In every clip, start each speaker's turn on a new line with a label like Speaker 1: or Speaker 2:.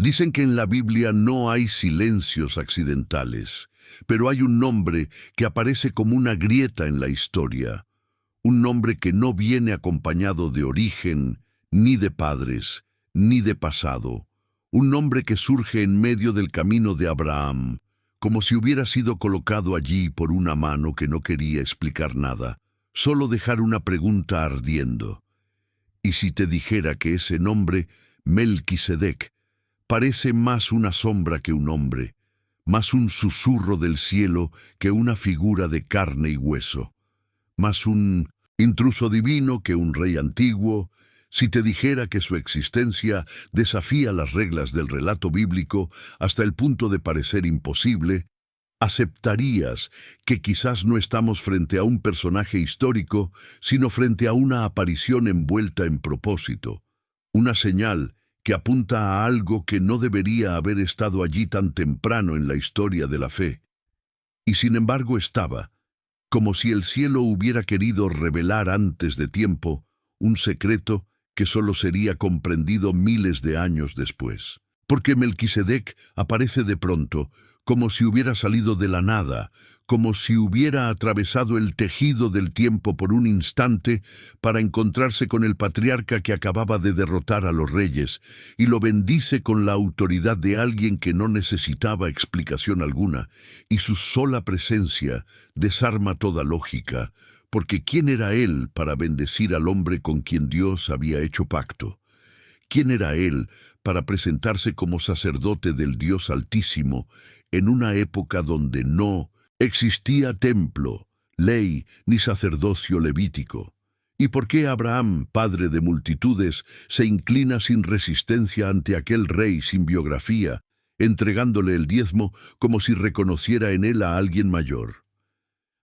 Speaker 1: Dicen que en la Biblia no hay silencios accidentales, pero hay un nombre que aparece como una grieta en la historia, un nombre que no viene acompañado de origen, ni de padres, ni de pasado, un nombre que surge en medio del camino de Abraham, como si hubiera sido colocado allí por una mano que no quería explicar nada, solo dejar una pregunta ardiendo. Y si te dijera que ese nombre, Melquisedec, parece más una sombra que un hombre, más un susurro del cielo que una figura de carne y hueso, más un intruso divino que un rey antiguo, si te dijera que su existencia desafía las reglas del relato bíblico hasta el punto de parecer imposible, aceptarías que quizás no estamos frente a un personaje histórico, sino frente a una aparición envuelta en propósito, una señal que apunta a algo que no debería haber estado allí tan temprano en la historia de la fe. Y sin embargo estaba, como si el cielo hubiera querido revelar antes de tiempo un secreto que solo sería comprendido miles de años después. Porque Melquisedec aparece de pronto, como si hubiera salido de la nada, como si hubiera atravesado el tejido del tiempo por un instante para encontrarse con el patriarca que acababa de derrotar a los reyes, y lo bendice con la autoridad de alguien que no necesitaba explicación alguna, y su sola presencia desarma toda lógica, porque ¿quién era él para bendecir al hombre con quien Dios había hecho pacto? ¿Quién era él para presentarse como sacerdote del Dios Altísimo en una época donde no existía templo, ley ni sacerdocio levítico? ¿Y por qué Abraham, padre de multitudes, se inclina sin resistencia ante aquel rey sin biografía, entregándole el diezmo como si reconociera en él a alguien mayor?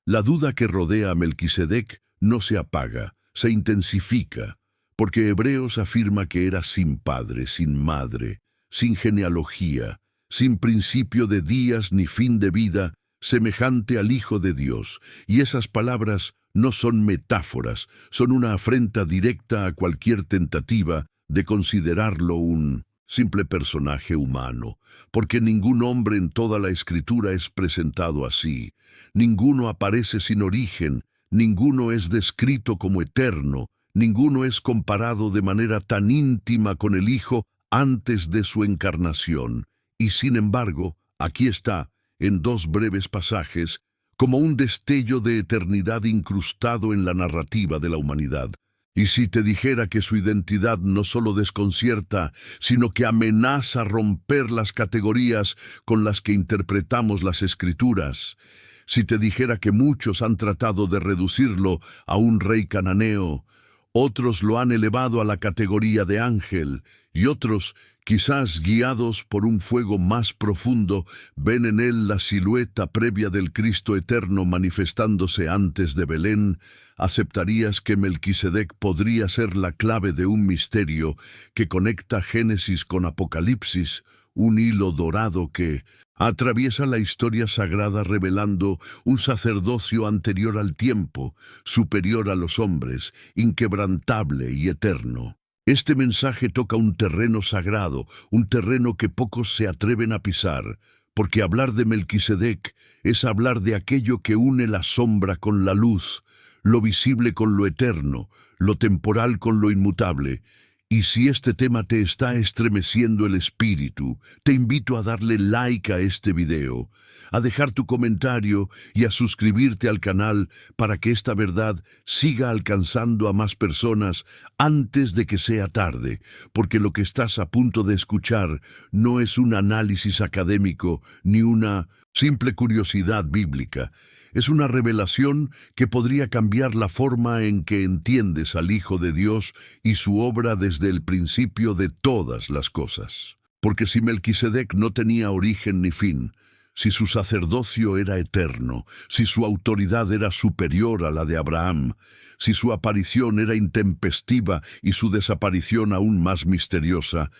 Speaker 1: La duda que rodea a Melquisedec no se apaga, se intensifica, porque Hebreos afirma que era sin padre, sin madre, sin genealogía, sin principio de días ni fin de vida, semejante al Hijo de Dios, y esas palabras no son metáforas, son una afrenta directa a cualquier tentativa de considerarlo un simple personaje humano, porque ningún hombre en toda la Escritura es presentado así, ninguno aparece sin origen, ninguno es descrito como eterno, ninguno es comparado de manera tan íntima con el Hijo antes de su encarnación, y sin embargo, aquí está, en dos breves pasajes, como un destello de eternidad incrustado en la narrativa de la humanidad. Y si te dijera que su identidad no solo desconcierta, sino que amenaza romper las categorías con las que interpretamos las Escrituras, si te dijera que muchos han tratado de reducirlo a un rey cananeo, otros lo han elevado a la categoría de ángel, y otros, quizás guiados por un fuego más profundo, ven en él la silueta previa del Cristo eterno manifestándose antes de Belén, ¿aceptarías que Melquisedec podría ser la clave de un misterio que conecta Génesis con Apocalipsis, un hilo dorado que atraviesa la historia sagrada revelando un sacerdocio anterior al tiempo, superior a los hombres, inquebrantable y eterno? Este mensaje toca un terreno sagrado, un terreno que pocos se atreven a pisar, porque hablar de Melquisedec es hablar de aquello que une la sombra con la luz, lo visible con lo eterno, lo temporal con lo inmutable. Y si este tema te está estremeciendo el espíritu, te invito a darle like a este video, a dejar tu comentario y a suscribirte al canal para que esta verdad siga alcanzando a más personas antes de que sea tarde, porque lo que estás a punto de escuchar no es un análisis académico ni una simple curiosidad bíblica. Es una revelación que podría cambiar la forma en que entiendes al Hijo de Dios y su obra desde el principio de todas las cosas. Porque si Melquisedec no tenía origen ni fin, si su sacerdocio era eterno, si su autoridad era superior a la de Abraham, si su aparición era intempestiva y su desaparición aún más misteriosa,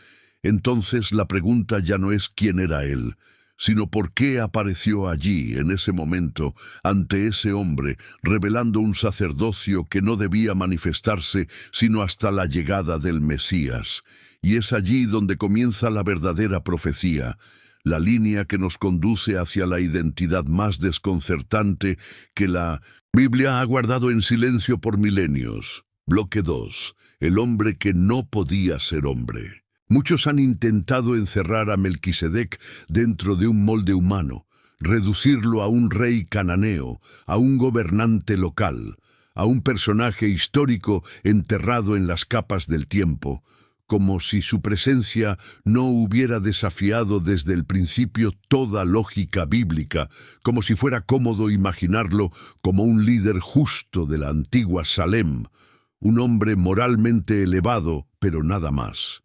Speaker 1: entonces la pregunta ya no es quién era él, sino por qué apareció allí, en ese momento, ante ese hombre, revelando un sacerdocio que no debía manifestarse sino hasta la llegada del Mesías. Y es allí donde comienza la verdadera profecía, la línea que nos conduce hacia la identidad más desconcertante que la Biblia ha guardado en silencio por milenios. Bloque 2. El hombre que no podía ser hombre. Muchos han intentado encerrar a Melquisedec dentro de un molde humano, reducirlo a un rey cananeo, a un gobernante local, a un personaje histórico enterrado en las capas del tiempo, como si su presencia no hubiera desafiado desde el principio toda lógica bíblica, como si fuera cómodo imaginarlo como un líder justo de la antigua Salem, un hombre moralmente elevado, pero nada más.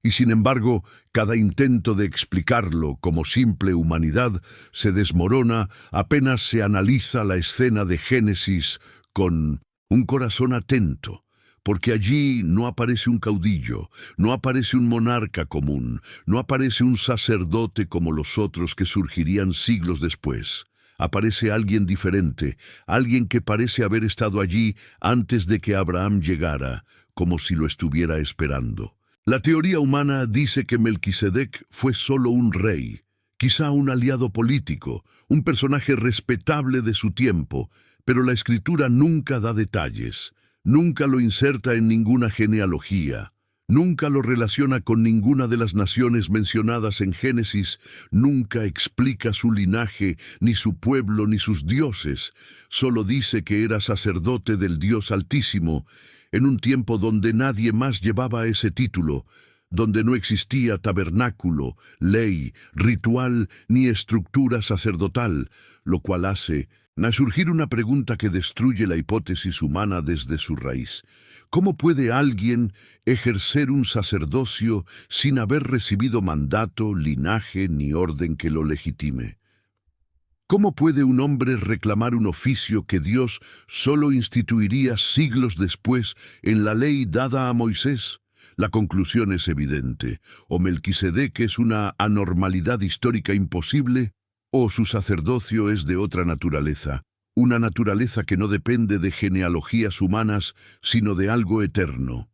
Speaker 1: Y sin embargo, cada intento de explicarlo como simple humanidad se desmorona apenas se analiza la escena de Génesis con un corazón atento, porque allí no aparece un caudillo, no aparece un monarca común, no aparece un sacerdote como los otros que surgirían siglos después. Aparece alguien diferente, alguien que parece haber estado allí antes de que Abraham llegara, como si lo estuviera esperando. La teoría humana dice que Melquisedec fue solo un rey, quizá un aliado político, un personaje respetable de su tiempo, pero la Escritura nunca da detalles, nunca lo inserta en ninguna genealogía, nunca lo relaciona con ninguna de las naciones mencionadas en Génesis, nunca explica su linaje, ni su pueblo, ni sus dioses, solo dice que era sacerdote del Dios Altísimo, en un tiempo donde nadie más llevaba ese título, donde no existía tabernáculo, ley, ritual ni estructura sacerdotal, lo cual hace surgir una pregunta que destruye la hipótesis humana desde su raíz. ¿Cómo puede alguien ejercer un sacerdocio sin haber recibido mandato, linaje ni orden que lo legitime? ¿Cómo puede un hombre reclamar un oficio que Dios solo instituiría siglos después en la ley dada a Moisés? La conclusión es evidente. O Melquisedec es una anormalidad histórica imposible, o su sacerdocio es de otra naturaleza, una naturaleza que no depende de genealogías humanas, sino de algo eterno.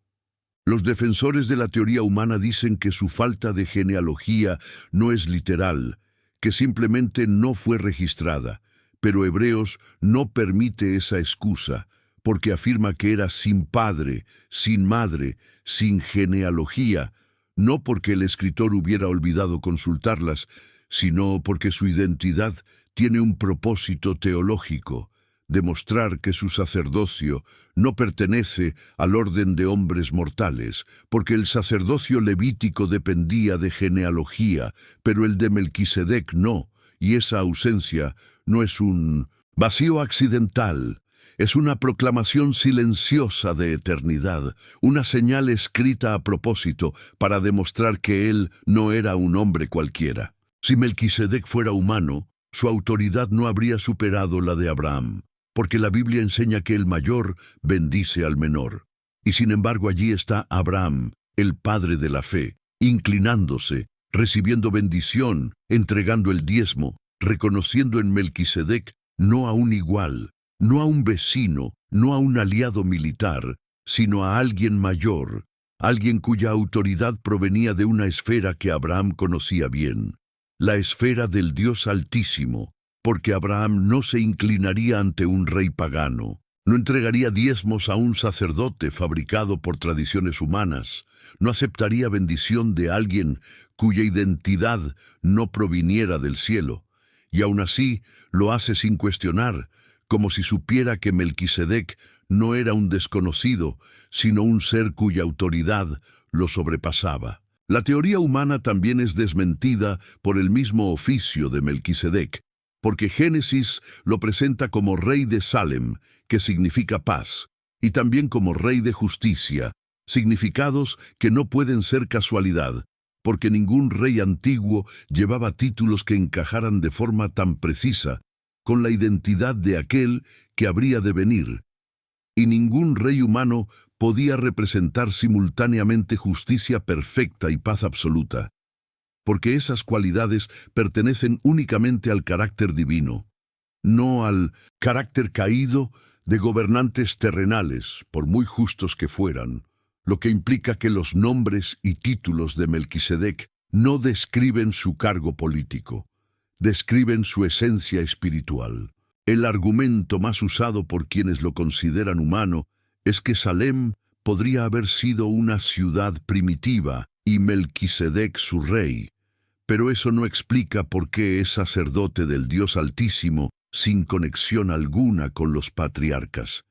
Speaker 1: Los defensores de la teoría humana dicen que su falta de genealogía no es literal, que simplemente no fue registrada, pero Hebreos no permite esa excusa, porque afirma que era sin padre, sin madre, sin genealogía, no porque el escritor hubiera olvidado consultarlas, sino porque su identidad tiene un propósito teológico, demostrar que su sacerdocio no pertenece al orden de hombres mortales, porque el sacerdocio levítico dependía de genealogía, pero el de Melquisedec no, y esa ausencia no es un vacío accidental, es una proclamación silenciosa de eternidad, una señal escrita a propósito para demostrar que él no era un hombre cualquiera. Si Melquisedec fuera humano, su autoridad no habría superado la de Abraham, porque la Biblia enseña que el mayor bendice al menor. Y sin embargo allí está Abraham, el padre de la fe, inclinándose, recibiendo bendición, entregando el diezmo, reconociendo en Melquisedec no a un igual, no a un vecino, no a un aliado militar, sino a alguien mayor, alguien cuya autoridad provenía de una esfera que Abraham conocía bien, la esfera del Dios Altísimo, porque Abraham no se inclinaría ante un rey pagano, no entregaría diezmos a un sacerdote fabricado por tradiciones humanas, no aceptaría bendición de alguien cuya identidad no proviniera del cielo, y aún así lo hace sin cuestionar, como si supiera que Melquisedec no era un desconocido, sino un ser cuya autoridad lo sobrepasaba. La teoría humana también es desmentida por el mismo oficio de Melquisedec, porque Génesis lo presenta como rey de Salem, que significa paz, y también como rey de justicia, significados que no pueden ser casualidad, porque ningún rey antiguo llevaba títulos que encajaran de forma tan precisa con la identidad de aquel que habría de venir, y ningún rey humano podía representar simultáneamente justicia perfecta y paz absoluta, porque esas cualidades pertenecen únicamente al carácter divino, no al carácter caído de gobernantes terrenales, por muy justos que fueran, lo que implica que los nombres y títulos de Melquisedec no describen su cargo político, describen su esencia espiritual. El argumento más usado por quienes lo consideran humano es que Salem podría haber sido una ciudad primitiva y Melquisedec su rey, pero eso no explica por qué es sacerdote del Dios Altísimo sin conexión alguna con los patriarcas.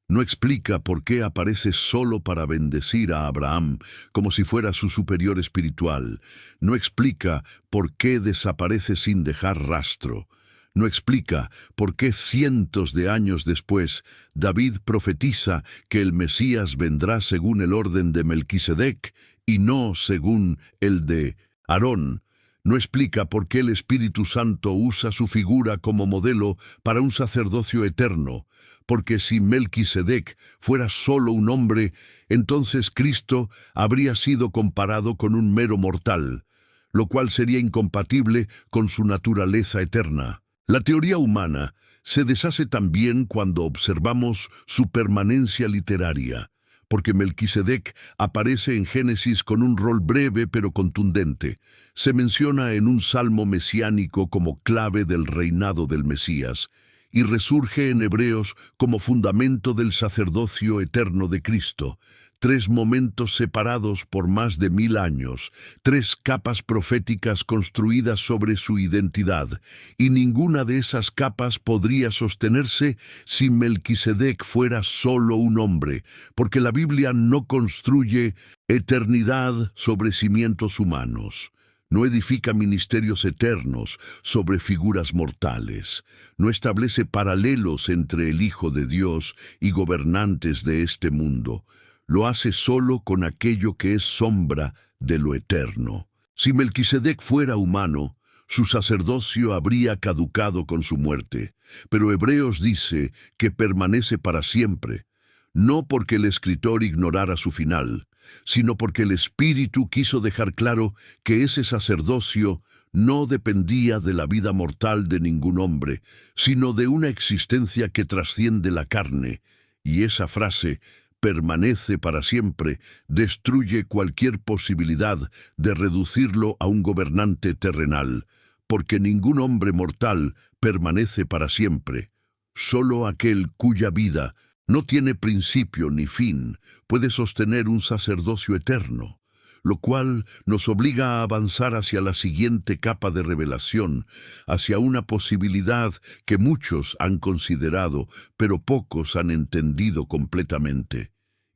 Speaker 1: No explica por qué aparece solo para bendecir a Abraham, como si fuera su superior espiritual. No explica por qué desaparece sin dejar rastro. No explica por qué cientos de años después David profetiza que el Mesías vendrá según el orden de Melquisedec y no según el de Aarón. No explica por qué el Espíritu Santo usa su figura como modelo para un sacerdocio eterno, porque si Melquisedec fuera solo un hombre, entonces Cristo habría sido comparado con un mero mortal, lo cual sería incompatible con su naturaleza eterna. La teoría humana se deshace también cuando observamos su permanencia literaria, porque Melquisedec aparece en Génesis con un rol breve pero contundente. Se menciona en un salmo mesiánico como clave del reinado del Mesías, y resurge en Hebreos como fundamento del sacerdocio eterno de Cristo. 3 momentos separados por más de 1000 años, 3 capas proféticas construidas sobre su identidad, y ninguna de esas capas podría sostenerse si Melquisedec fuera solo un hombre, porque la Biblia no construye eternidad sobre cimientos humanos. No edifica ministerios eternos sobre figuras mortales. No establece paralelos entre el Hijo de Dios y gobernantes de este mundo. Lo hace solo con aquello que es sombra de lo eterno. Si Melquisedec fuera humano, su sacerdocio habría caducado con su muerte, pero Hebreos dice que permanece para siempre, no porque el escritor ignorara su final, sino porque el Espíritu quiso dejar claro que ese sacerdocio no dependía de la vida mortal de ningún hombre, sino de una existencia que trasciende la carne, y esa frase permanece para siempre, destruye cualquier posibilidad de reducirlo a un gobernante terrenal, porque ningún hombre mortal permanece para siempre. Solo aquel cuya vida no tiene principio ni fin puede sostener un sacerdocio eterno, lo cual nos obliga a avanzar hacia la siguiente capa de revelación, hacia una posibilidad que muchos han considerado, pero pocos han entendido completamente.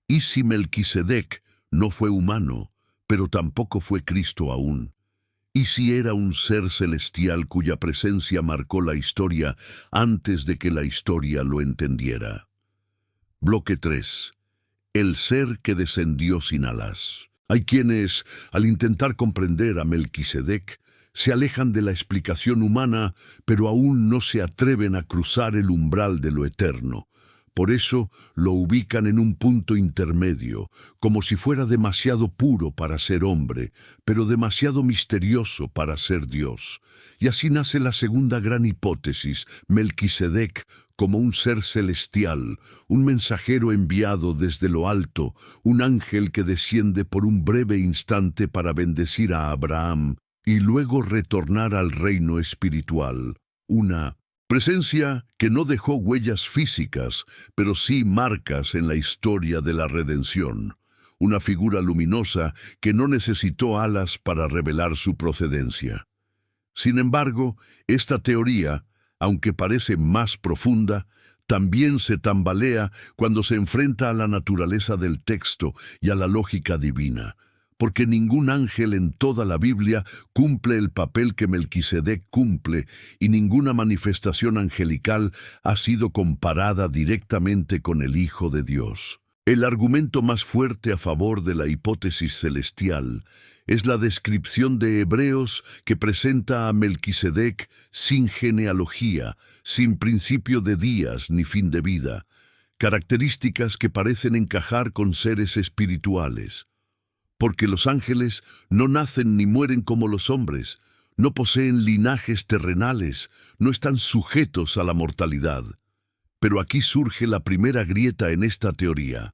Speaker 1: ¿Y si Melquisedec no fue humano, pero tampoco fue Cristo aún? ¿Y si era un ser celestial cuya presencia marcó la historia antes de que la historia lo entendiera? Bloque 3. El ser que descendió sin alas. Hay quienes, al intentar comprender a Melquisedec, se alejan de la explicación humana, pero aún no se atreven a cruzar el umbral de lo eterno. Por eso lo ubican en un punto intermedio, como si fuera demasiado puro para ser hombre, pero demasiado misterioso para ser Dios. Y así nace la segunda gran hipótesis, Melquisedec como un ser celestial, un mensajero enviado desde lo alto, un ángel que desciende por un breve instante para bendecir a Abraham y luego retornar al reino espiritual. Una presencia que no dejó huellas físicas, pero sí marcas en la historia de la redención. Una figura luminosa que no necesitó alas para revelar su procedencia. Sin embargo, esta teoría, aunque parece más profunda, también se tambalea cuando se enfrenta a la naturaleza del texto y a la lógica divina, porque ningún ángel en toda la Biblia cumple el papel que Melquisedec cumple y ninguna manifestación angelical ha sido comparada directamente con el Hijo de Dios. El argumento más fuerte a favor de la hipótesis celestial es la descripción de Hebreos que presenta a Melquisedec sin genealogía, sin principio de días ni fin de vida, características que parecen encajar con seres espirituales. Porque los ángeles no nacen ni mueren como los hombres, no poseen linajes terrenales, no están sujetos a la mortalidad. Pero aquí surge la primera grieta en esta teoría.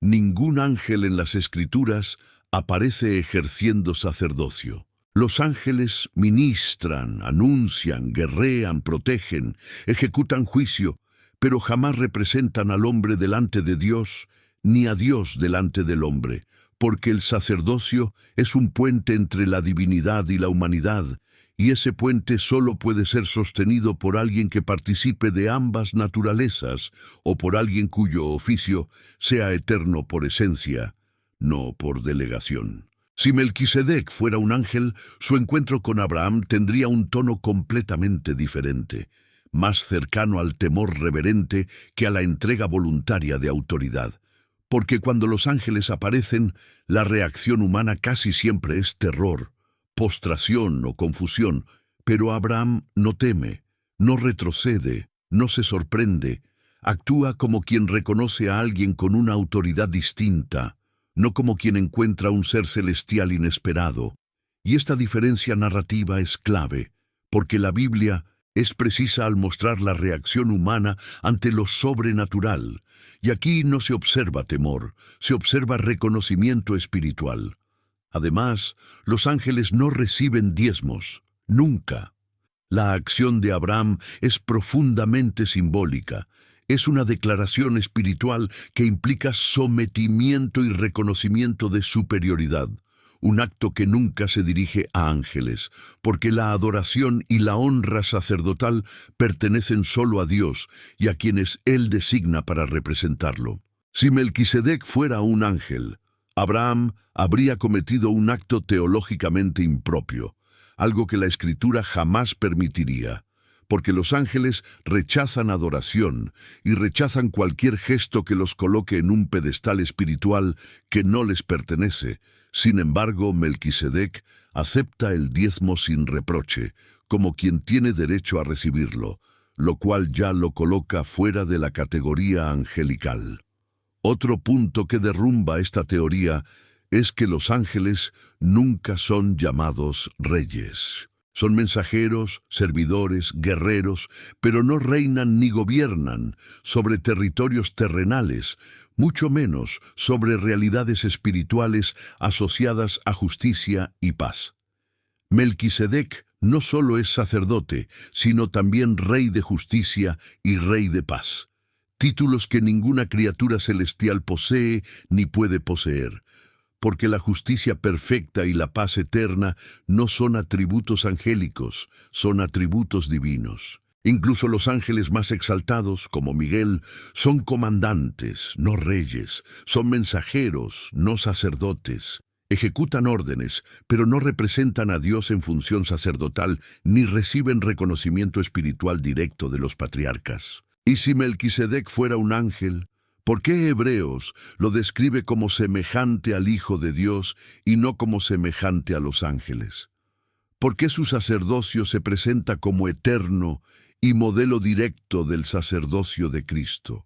Speaker 1: Ningún ángel en las Escrituras aparece ejerciendo sacerdocio. Los ángeles ministran, anuncian, guerrean, protegen, ejecutan juicio, pero jamás representan al hombre delante de Dios, ni a Dios delante del hombre, porque el sacerdocio es un puente entre la divinidad y la humanidad, y ese puente solo puede ser sostenido por alguien que participe de ambas naturalezas, o por alguien cuyo oficio sea eterno por esencia, no por delegación. Si Melquisedec fuera un ángel, su encuentro con Abraham tendría un tono completamente diferente, más cercano al temor reverente que a la entrega voluntaria de autoridad. Porque cuando los ángeles aparecen, la reacción humana casi siempre es terror, postración o confusión, pero Abraham no teme, no retrocede, no se sorprende, actúa como quien reconoce a alguien con una autoridad distinta, no como quien encuentra un ser celestial inesperado. Y esta diferencia narrativa es clave, porque la Biblia es precisa al mostrar la reacción humana ante lo sobrenatural, y aquí no se observa temor, se observa reconocimiento espiritual. Además, los ángeles no reciben diezmos, nunca. La acción de Abraham es profundamente simbólica. Es una declaración espiritual que implica sometimiento y reconocimiento de superioridad, un acto que nunca se dirige a ángeles, porque la adoración y la honra sacerdotal pertenecen solo a Dios y a quienes Él designa para representarlo. Si Melquisedec fuera un ángel, Abraham habría cometido un acto teológicamente impropio, algo que la Escritura jamás permitiría, porque los ángeles rechazan adoración y rechazan cualquier gesto que los coloque en un pedestal espiritual que no les pertenece. Sin embargo, Melquisedec acepta el diezmo sin reproche, como quien tiene derecho a recibirlo, lo cual ya lo coloca fuera de la categoría angelical. Otro punto que derrumba esta teoría es que los ángeles nunca son llamados reyes. Son mensajeros, servidores, guerreros, pero no reinan ni gobiernan sobre territorios terrenales, mucho menos sobre realidades espirituales asociadas a justicia y paz. Melquisedec no solo es sacerdote, sino también rey de justicia y rey de paz, títulos que ninguna criatura celestial posee ni puede poseer, porque la justicia perfecta y la paz eterna no son atributos angélicos, son atributos divinos. Incluso los ángeles más exaltados, como Miguel, son comandantes, no reyes, son mensajeros, no sacerdotes. Ejecutan órdenes, pero no representan a Dios en función sacerdotal, ni reciben reconocimiento espiritual directo de los patriarcas. Y si Melquisedec fuera un ángel, ¿por qué Hebreos lo describe como semejante al Hijo de Dios y no como semejante a los ángeles? ¿Por qué su sacerdocio se presenta como eterno y modelo directo del sacerdocio de Cristo?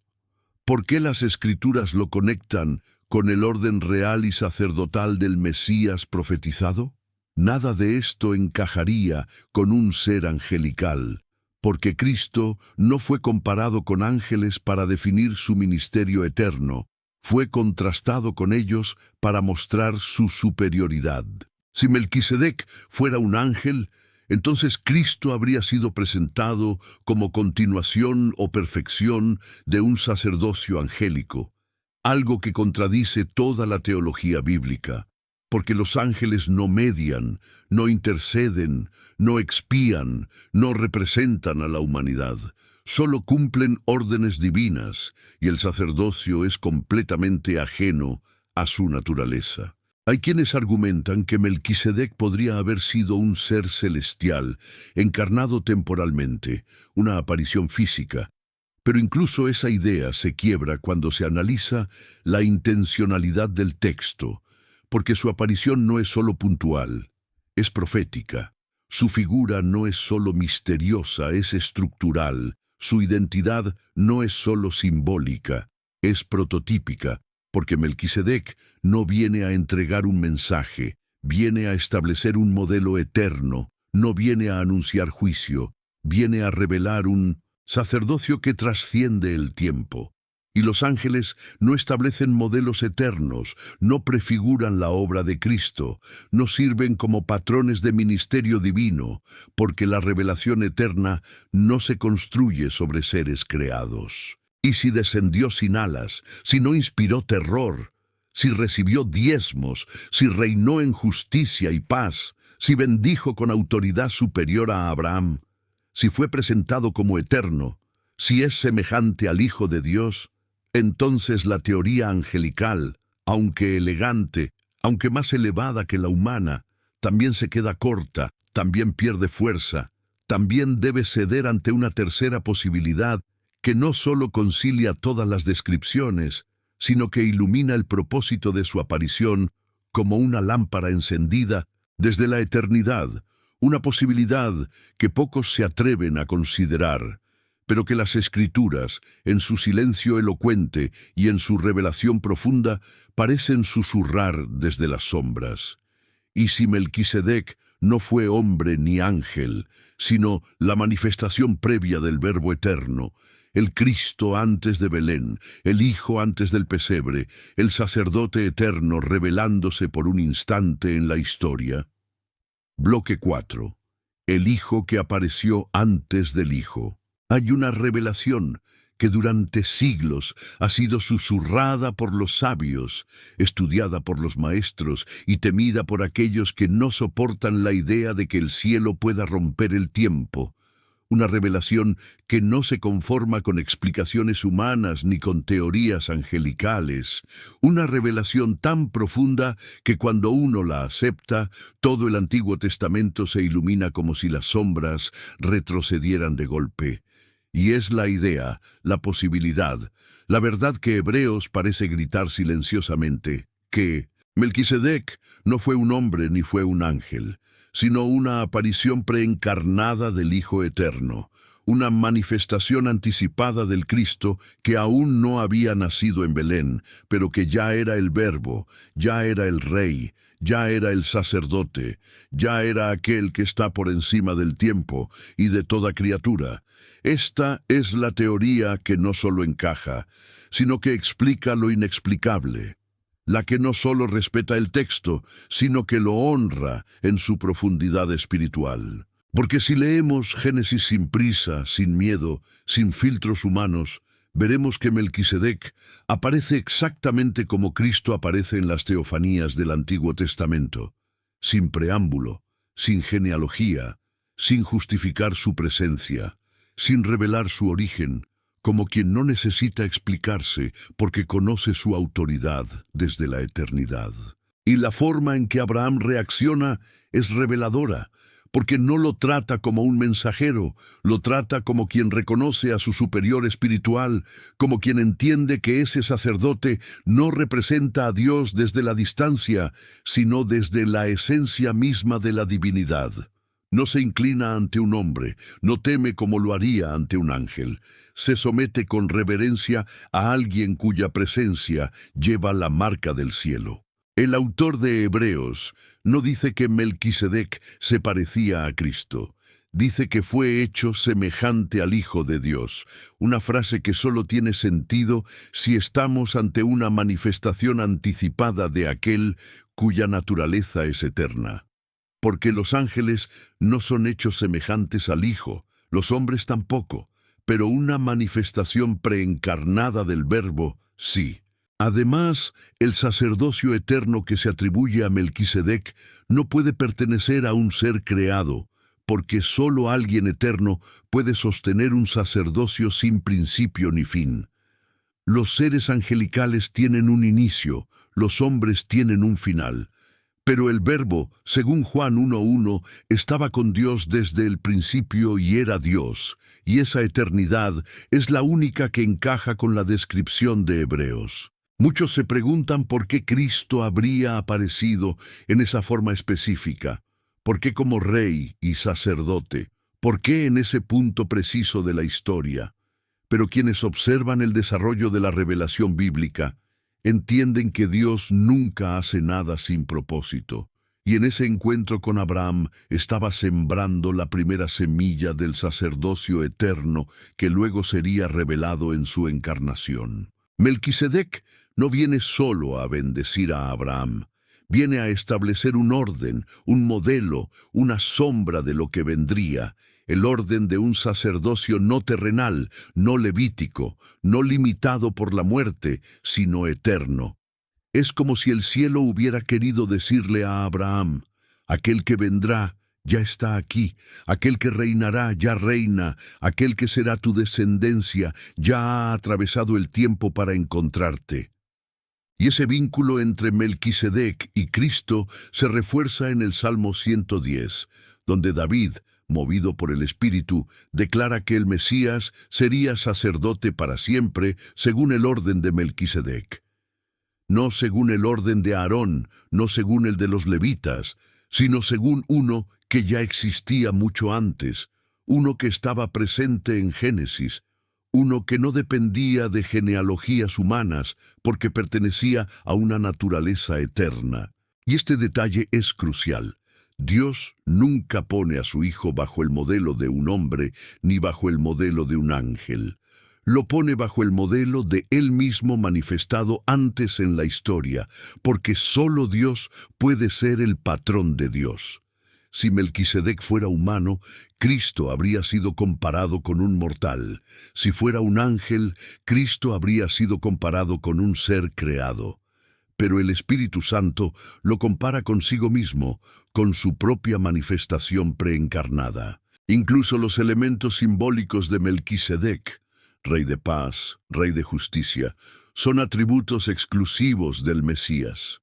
Speaker 1: ¿Por qué las Escrituras lo conectan con el orden real y sacerdotal del Mesías profetizado? Nada de esto encajaría con un ser angelical, porque Cristo no fue comparado con ángeles para definir su ministerio eterno, fue contrastado con ellos para mostrar su superioridad. Si Melquisedec fuera un ángel, entonces Cristo habría sido presentado como continuación o perfección de un sacerdocio angélico, algo que contradice toda la teología bíblica, porque los ángeles no median, no interceden, no expían, no representan a la humanidad, solo cumplen órdenes divinas, y el sacerdocio es completamente ajeno a su naturaleza. Hay quienes argumentan que Melquisedec podría haber sido un ser celestial, encarnado temporalmente, una aparición física, pero incluso esa idea se quiebra cuando se analiza la intencionalidad del texto, porque su aparición no es solo puntual, es profética. Su figura no es solo misteriosa, es estructural. Su identidad no es solo simbólica, es prototípica, porque Melquisedec no viene a entregar un mensaje, viene a establecer un modelo eterno, no viene a anunciar juicio, viene a revelar un sacerdocio que trasciende el tiempo. Y los ángeles no establecen modelos eternos, no prefiguran la obra de Cristo, no sirven como patrones de ministerio divino, porque la revelación eterna no se construye sobre seres creados. Y si descendió sin alas, si no inspiró terror, si recibió diezmos, si reinó en justicia y paz, si bendijo con autoridad superior a Abraham, si fue presentado como eterno, si es semejante al Hijo de Dios, entonces la teoría angelical, aunque elegante, aunque más elevada que la humana, también se queda corta, también pierde fuerza, también debe ceder ante una tercera posibilidad que no solo concilia todas las descripciones, sino que ilumina el propósito de su aparición como una lámpara encendida desde la eternidad, una posibilidad que pocos se atreven a considerar, pero que las Escrituras, en su silencio elocuente y en su revelación profunda, parecen susurrar desde las sombras. Y si Melquisedec no fue hombre ni ángel, sino la manifestación previa del Verbo eterno, el Cristo antes de Belén, el Hijo antes del pesebre, el sacerdote eterno revelándose por un instante en la historia. Bloque 4. El Hijo que apareció antes del Hijo. Hay una revelación que durante siglos ha sido susurrada por los sabios, estudiada por los maestros y temida por aquellos que no soportan la idea de que el cielo pueda romper el tiempo. Una revelación que no se conforma con explicaciones humanas ni con teorías angelicales. Una revelación tan profunda que cuando uno la acepta, todo el Antiguo Testamento se ilumina como si las sombras retrocedieran de golpe. Y es la idea, la posibilidad, la verdad que Hebreos parece gritar silenciosamente, que Melquisedec no fue un hombre ni fue un ángel, sino una aparición preencarnada del Hijo Eterno, una manifestación anticipada del Cristo que aún no había nacido en Belén, pero que ya era el Verbo, ya era el Rey, ya era el sacerdote, ya era aquel que está por encima del tiempo y de toda criatura. Esta es la teoría que no solo encaja, sino que explica lo inexplicable, la que no solo respeta el texto, sino que lo honra en su profundidad espiritual. Porque si leemos Génesis sin prisa, sin miedo, sin filtros humanos, veremos que Melquisedec aparece exactamente como Cristo aparece en las teofanías del Antiguo Testamento, sin preámbulo, sin genealogía, sin justificar su presencia, sin revelar su origen, como quien no necesita explicarse porque conoce su autoridad desde la eternidad. Y la forma en que Abraham reacciona es reveladora, porque no lo trata como un mensajero, lo trata como quien reconoce a su superior espiritual, como quien entiende que ese sacerdote no representa a Dios desde la distancia, sino desde la esencia misma de la divinidad. No se inclina ante un hombre, no teme como lo haría ante un ángel. Se somete con reverencia a alguien cuya presencia lleva la marca del cielo. El autor de Hebreos no dice que Melquisedec se parecía a Cristo. Dice que fue hecho semejante al Hijo de Dios, una frase que solo tiene sentido si estamos ante una manifestación anticipada de aquel cuya naturaleza es eterna. Porque los ángeles no son hechos semejantes al Hijo, los hombres tampoco, pero una manifestación preencarnada del Verbo, sí. Además, el sacerdocio eterno que se atribuye a Melquisedec no puede pertenecer a un ser creado, porque solo alguien eterno puede sostener un sacerdocio sin principio ni fin. Los seres angelicales tienen un inicio, los hombres tienen un final. Pero el Verbo, según Juan 1:1, estaba con Dios desde el principio y era Dios, y esa eternidad es la única que encaja con la descripción de Hebreos. Muchos se preguntan por qué Cristo habría aparecido en esa forma específica, por qué como rey y sacerdote, por qué en ese punto preciso de la historia. Pero quienes observan el desarrollo de la revelación bíblica entienden que Dios nunca hace nada sin propósito, y en ese encuentro con Abraham estaba sembrando la primera semilla del sacerdocio eterno que luego sería revelado en su encarnación. Melquisedec no viene solo a bendecir a Abraham, viene a establecer un orden, un modelo, una sombra de lo que vendría, el orden de un sacerdocio no terrenal, no levítico, no limitado por la muerte, sino eterno. Es como si el cielo hubiera querido decirle a Abraham: aquel que vendrá ya está aquí, aquel que reinará ya reina, aquel que será tu descendencia ya ha atravesado el tiempo para encontrarte. Y ese vínculo entre Melquisedec y Cristo se refuerza en el Salmo 110, donde David, movido por el Espíritu, declara que el Mesías sería sacerdote para siempre según el orden de Melquisedec. No según el orden de Aarón, no según el de los levitas, sino según uno que ya existía mucho antes, uno que estaba presente en Génesis, uno que no dependía de genealogías humanas porque pertenecía a una naturaleza eterna. Y este detalle es crucial. Dios nunca pone a su Hijo bajo el modelo de un hombre ni bajo el modelo de un ángel. Lo pone bajo el modelo de Él mismo manifestado antes en la historia, porque solo Dios puede ser el patrón de Dios. Si Melquisedec fuera humano, Cristo habría sido comparado con un mortal. Si fuera un ángel, Cristo habría sido comparado con un ser creado. Pero el Espíritu Santo lo compara consigo mismo, con su propia manifestación preencarnada. Incluso los elementos simbólicos de Melquisedec, Rey de paz, Rey de justicia, son atributos exclusivos del Mesías.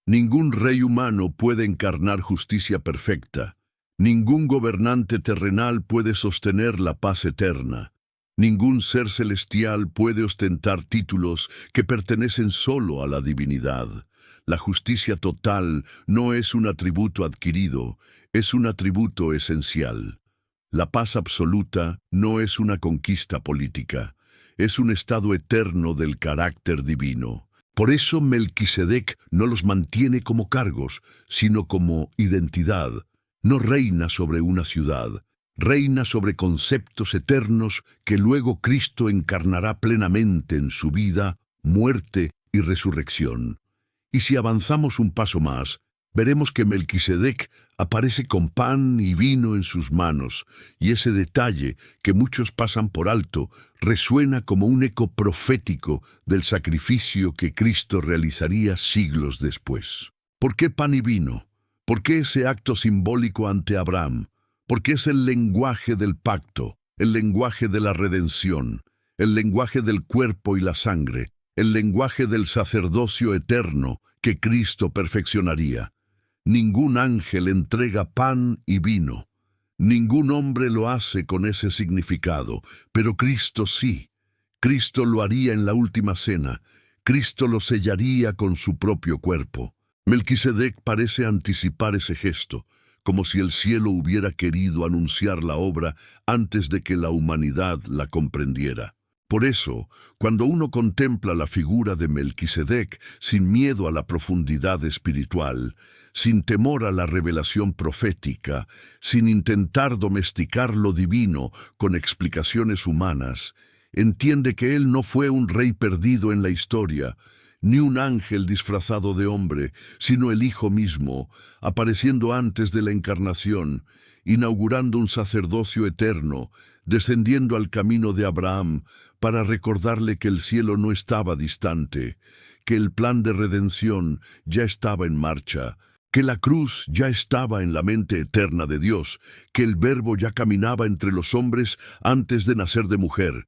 Speaker 1: Ningún rey humano puede encarnar justicia perfecta. Ningún gobernante terrenal puede sostener la paz eterna. Ningún ser celestial puede ostentar títulos que pertenecen solo a la divinidad. La justicia total no es un atributo adquirido, es un atributo esencial. La paz absoluta no es una conquista política, es un estado eterno del carácter divino. Por eso Melquisedec no los mantiene como cargos, sino como identidad. No reina sobre una ciudad, reina sobre conceptos eternos que luego Cristo encarnará plenamente en su vida, muerte y resurrección. Y si avanzamos un paso más, veremos que Melquisedec aparece con pan y vino en sus manos, y ese detalle, que muchos pasan por alto, resuena como un eco profético del sacrificio que Cristo realizaría siglos después. ¿Por qué pan y vino? ¿Por qué ese acto simbólico ante Abraham? Porque es el lenguaje del pacto, el lenguaje de la redención, el lenguaje del cuerpo y la sangre, el lenguaje del sacerdocio eterno que Cristo perfeccionaría. Ningún ángel entrega pan y vino. Ningún hombre lo hace con ese significado, pero Cristo sí. Cristo lo haría en la última cena. Cristo lo sellaría con su propio cuerpo. Melquisedec parece anticipar ese gesto, como si el cielo hubiera querido anunciar la obra antes de que la humanidad la comprendiera. Por eso, cuando uno contempla la figura de Melquisedec sin miedo a la profundidad espiritual, sin temor a la revelación profética, sin intentar domesticar lo divino con explicaciones humanas, entiende que él no fue un rey perdido en la historia, ni un ángel disfrazado de hombre, sino el Hijo mismo, apareciendo antes de la encarnación, inaugurando un sacerdocio eterno, descendiendo al camino de Abraham para recordarle que el cielo no estaba distante, que el plan de redención ya estaba en marcha, que la cruz ya estaba en la mente eterna de Dios, que el Verbo ya caminaba entre los hombres antes de nacer de mujer.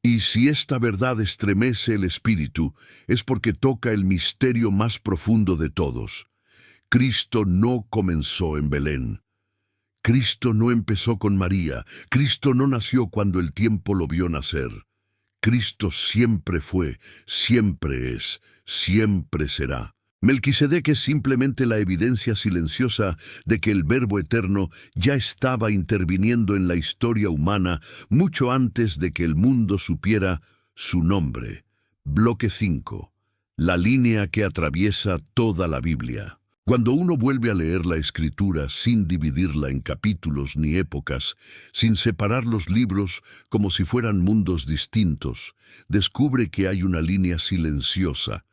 Speaker 1: Y si esta verdad estremece el espíritu, es porque toca el misterio más profundo de todos. Cristo no comenzó en Belén. Cristo no empezó con María. Cristo no nació cuando el tiempo lo vio nacer. Cristo siempre fue, siempre es, siempre será. Melquisedec es simplemente la evidencia silenciosa de que el Verbo eterno ya estaba interviniendo en la historia humana mucho antes de que el mundo supiera su nombre. Bloque 5. La línea que atraviesa toda la Biblia. Cuando uno vuelve a leer la Escritura sin dividirla en capítulos ni épocas, sin separar los libros como si fueran mundos distintos, descubre que hay una línea silenciosa,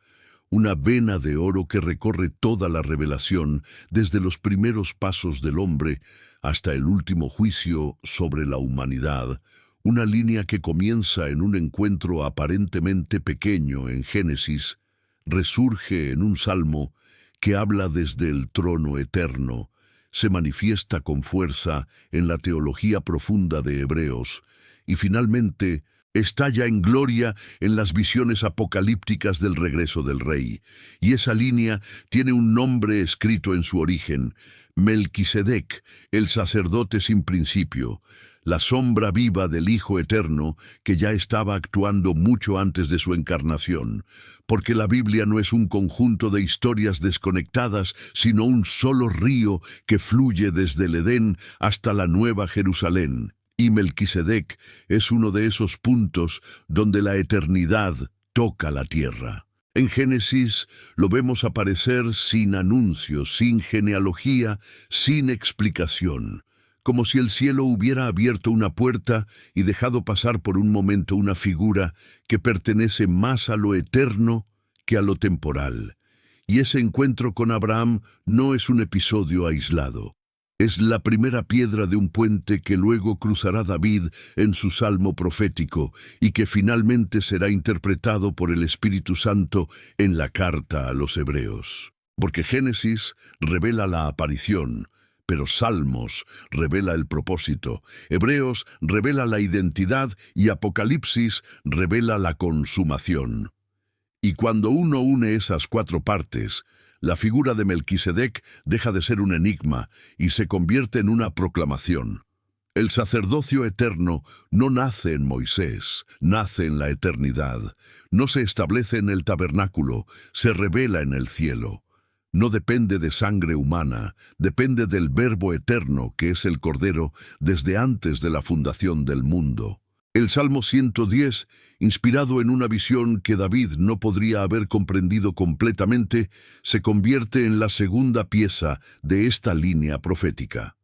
Speaker 1: una vena de oro que recorre toda la revelación desde los primeros pasos del hombre hasta el último juicio sobre la humanidad, una línea que comienza en un encuentro aparentemente pequeño en Génesis, resurge en un salmo que habla desde el trono eterno, se manifiesta con fuerza en la teología profunda de Hebreos y finalmente estalla en gloria en las visiones apocalípticas del regreso del Rey. Y esa línea tiene un nombre escrito en su origen: Melquisedec, el sacerdote sin principio, la sombra viva del Hijo Eterno que ya estaba actuando mucho antes de su encarnación, porque la Biblia no es un conjunto de historias desconectadas, sino un solo río que fluye desde el Edén hasta la Nueva Jerusalén. Y Melquisedec es uno de esos puntos donde la eternidad toca la tierra. En Génesis lo vemos aparecer sin anuncios, sin genealogía, sin explicación, como si el cielo hubiera abierto una puerta y dejado pasar por un momento una figura que pertenece más a lo eterno que a lo temporal. Y ese encuentro con Abraham no es un episodio aislado. Es la primera piedra de un puente que luego cruzará David en su salmo profético y que finalmente será interpretado por el Espíritu Santo en la carta a los Hebreos. Porque Génesis revela la aparición, pero Salmos revela el propósito, Hebreos revela la identidad y Apocalipsis revela la consumación. Y cuando uno une esas cuatro partes, la figura de Melquisedec deja de ser un enigma y se convierte en una proclamación. El sacerdocio eterno no nace en Moisés, nace en la eternidad. No se establece en el tabernáculo, se revela en el cielo. No depende de sangre humana, depende del Verbo eterno que es el Cordero desde antes de la fundación del mundo. El Salmo 110, inspirado en una visión que David no podría haber comprendido completamente, se convierte en la segunda pieza de esta línea profética.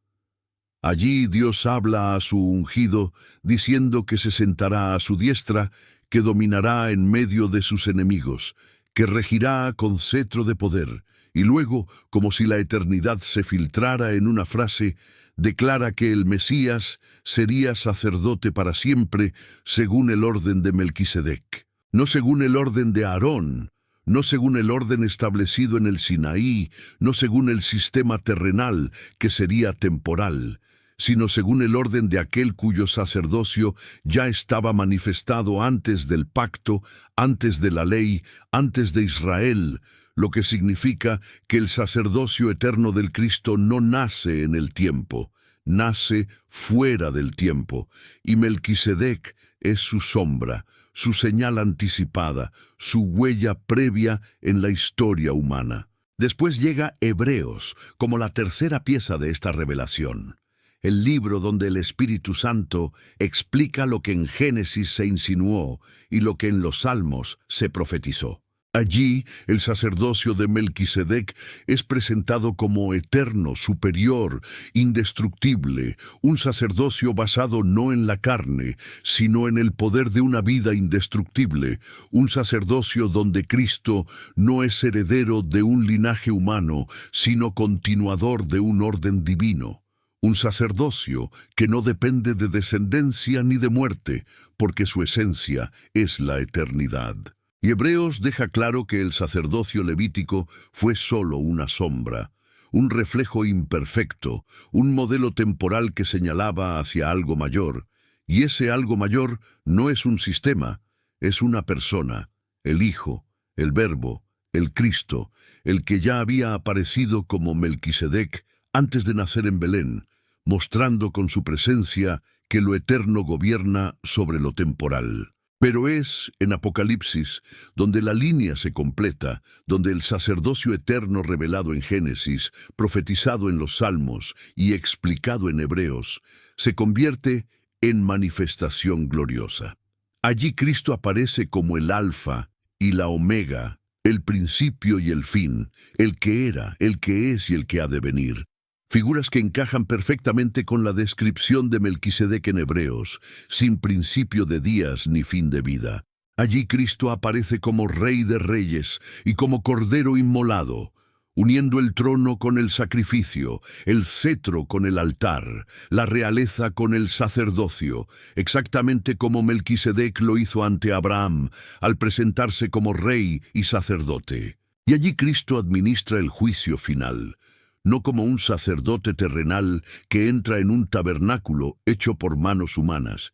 Speaker 1: Allí Dios habla a su ungido, diciendo que se sentará a su diestra, que dominará en medio de sus enemigos, que regirá con cetro de poder, y luego, como si la eternidad se filtrara en una frase, declara que el Mesías sería sacerdote para siempre según el orden de Melquisedec, no según el orden de Aarón, no según el orden establecido en el Sinaí, no según el sistema terrenal, que sería temporal, sino según el orden de aquel cuyo sacerdocio ya estaba manifestado antes del pacto, antes de la ley, antes de Israel, lo que significa que el sacerdocio eterno del Cristo no nace en el tiempo, nace fuera del tiempo, y Melquisedec es su sombra, su señal anticipada, su huella previa en la historia humana. Después llega Hebreos, como la tercera pieza de esta revelación, el libro donde el Espíritu Santo explica lo que en Génesis se insinuó y lo que en los Salmos se profetizó. Allí, el sacerdocio de Melquisedec es presentado como eterno, superior, indestructible, un sacerdocio basado no en la carne, sino en el poder de una vida indestructible, un sacerdocio donde Cristo no es heredero de un linaje humano, sino continuador de un orden divino. Un sacerdocio que no depende de descendencia ni de muerte, porque su esencia es la eternidad. Y Hebreos deja claro que el sacerdocio levítico fue solo una sombra, un reflejo imperfecto, un modelo temporal que señalaba hacia algo mayor, y ese algo mayor no es un sistema, es una persona, el Hijo, el Verbo, el Cristo, el que ya había aparecido como Melquisedec antes de nacer en Belén, mostrando con su presencia que lo eterno gobierna sobre lo temporal. Pero es en Apocalipsis donde la línea se completa, donde el sacerdocio eterno revelado en Génesis, profetizado en los Salmos y explicado en Hebreos, se convierte en manifestación gloriosa. Allí Cristo aparece como el Alfa y la Omega, el principio y el fin, el que era, el que es y el que ha de venir. Figuras que encajan perfectamente con la descripción de Melquisedec en Hebreos, sin principio de días ni fin de vida. Allí Cristo aparece como Rey de Reyes y como Cordero inmolado, uniendo el trono con el sacrificio, el cetro con el altar, la realeza con el sacerdocio, exactamente como Melquisedec lo hizo ante Abraham al presentarse como rey y sacerdote. Y allí Cristo administra el juicio final, no como un sacerdote terrenal que entra en un tabernáculo hecho por manos humanas,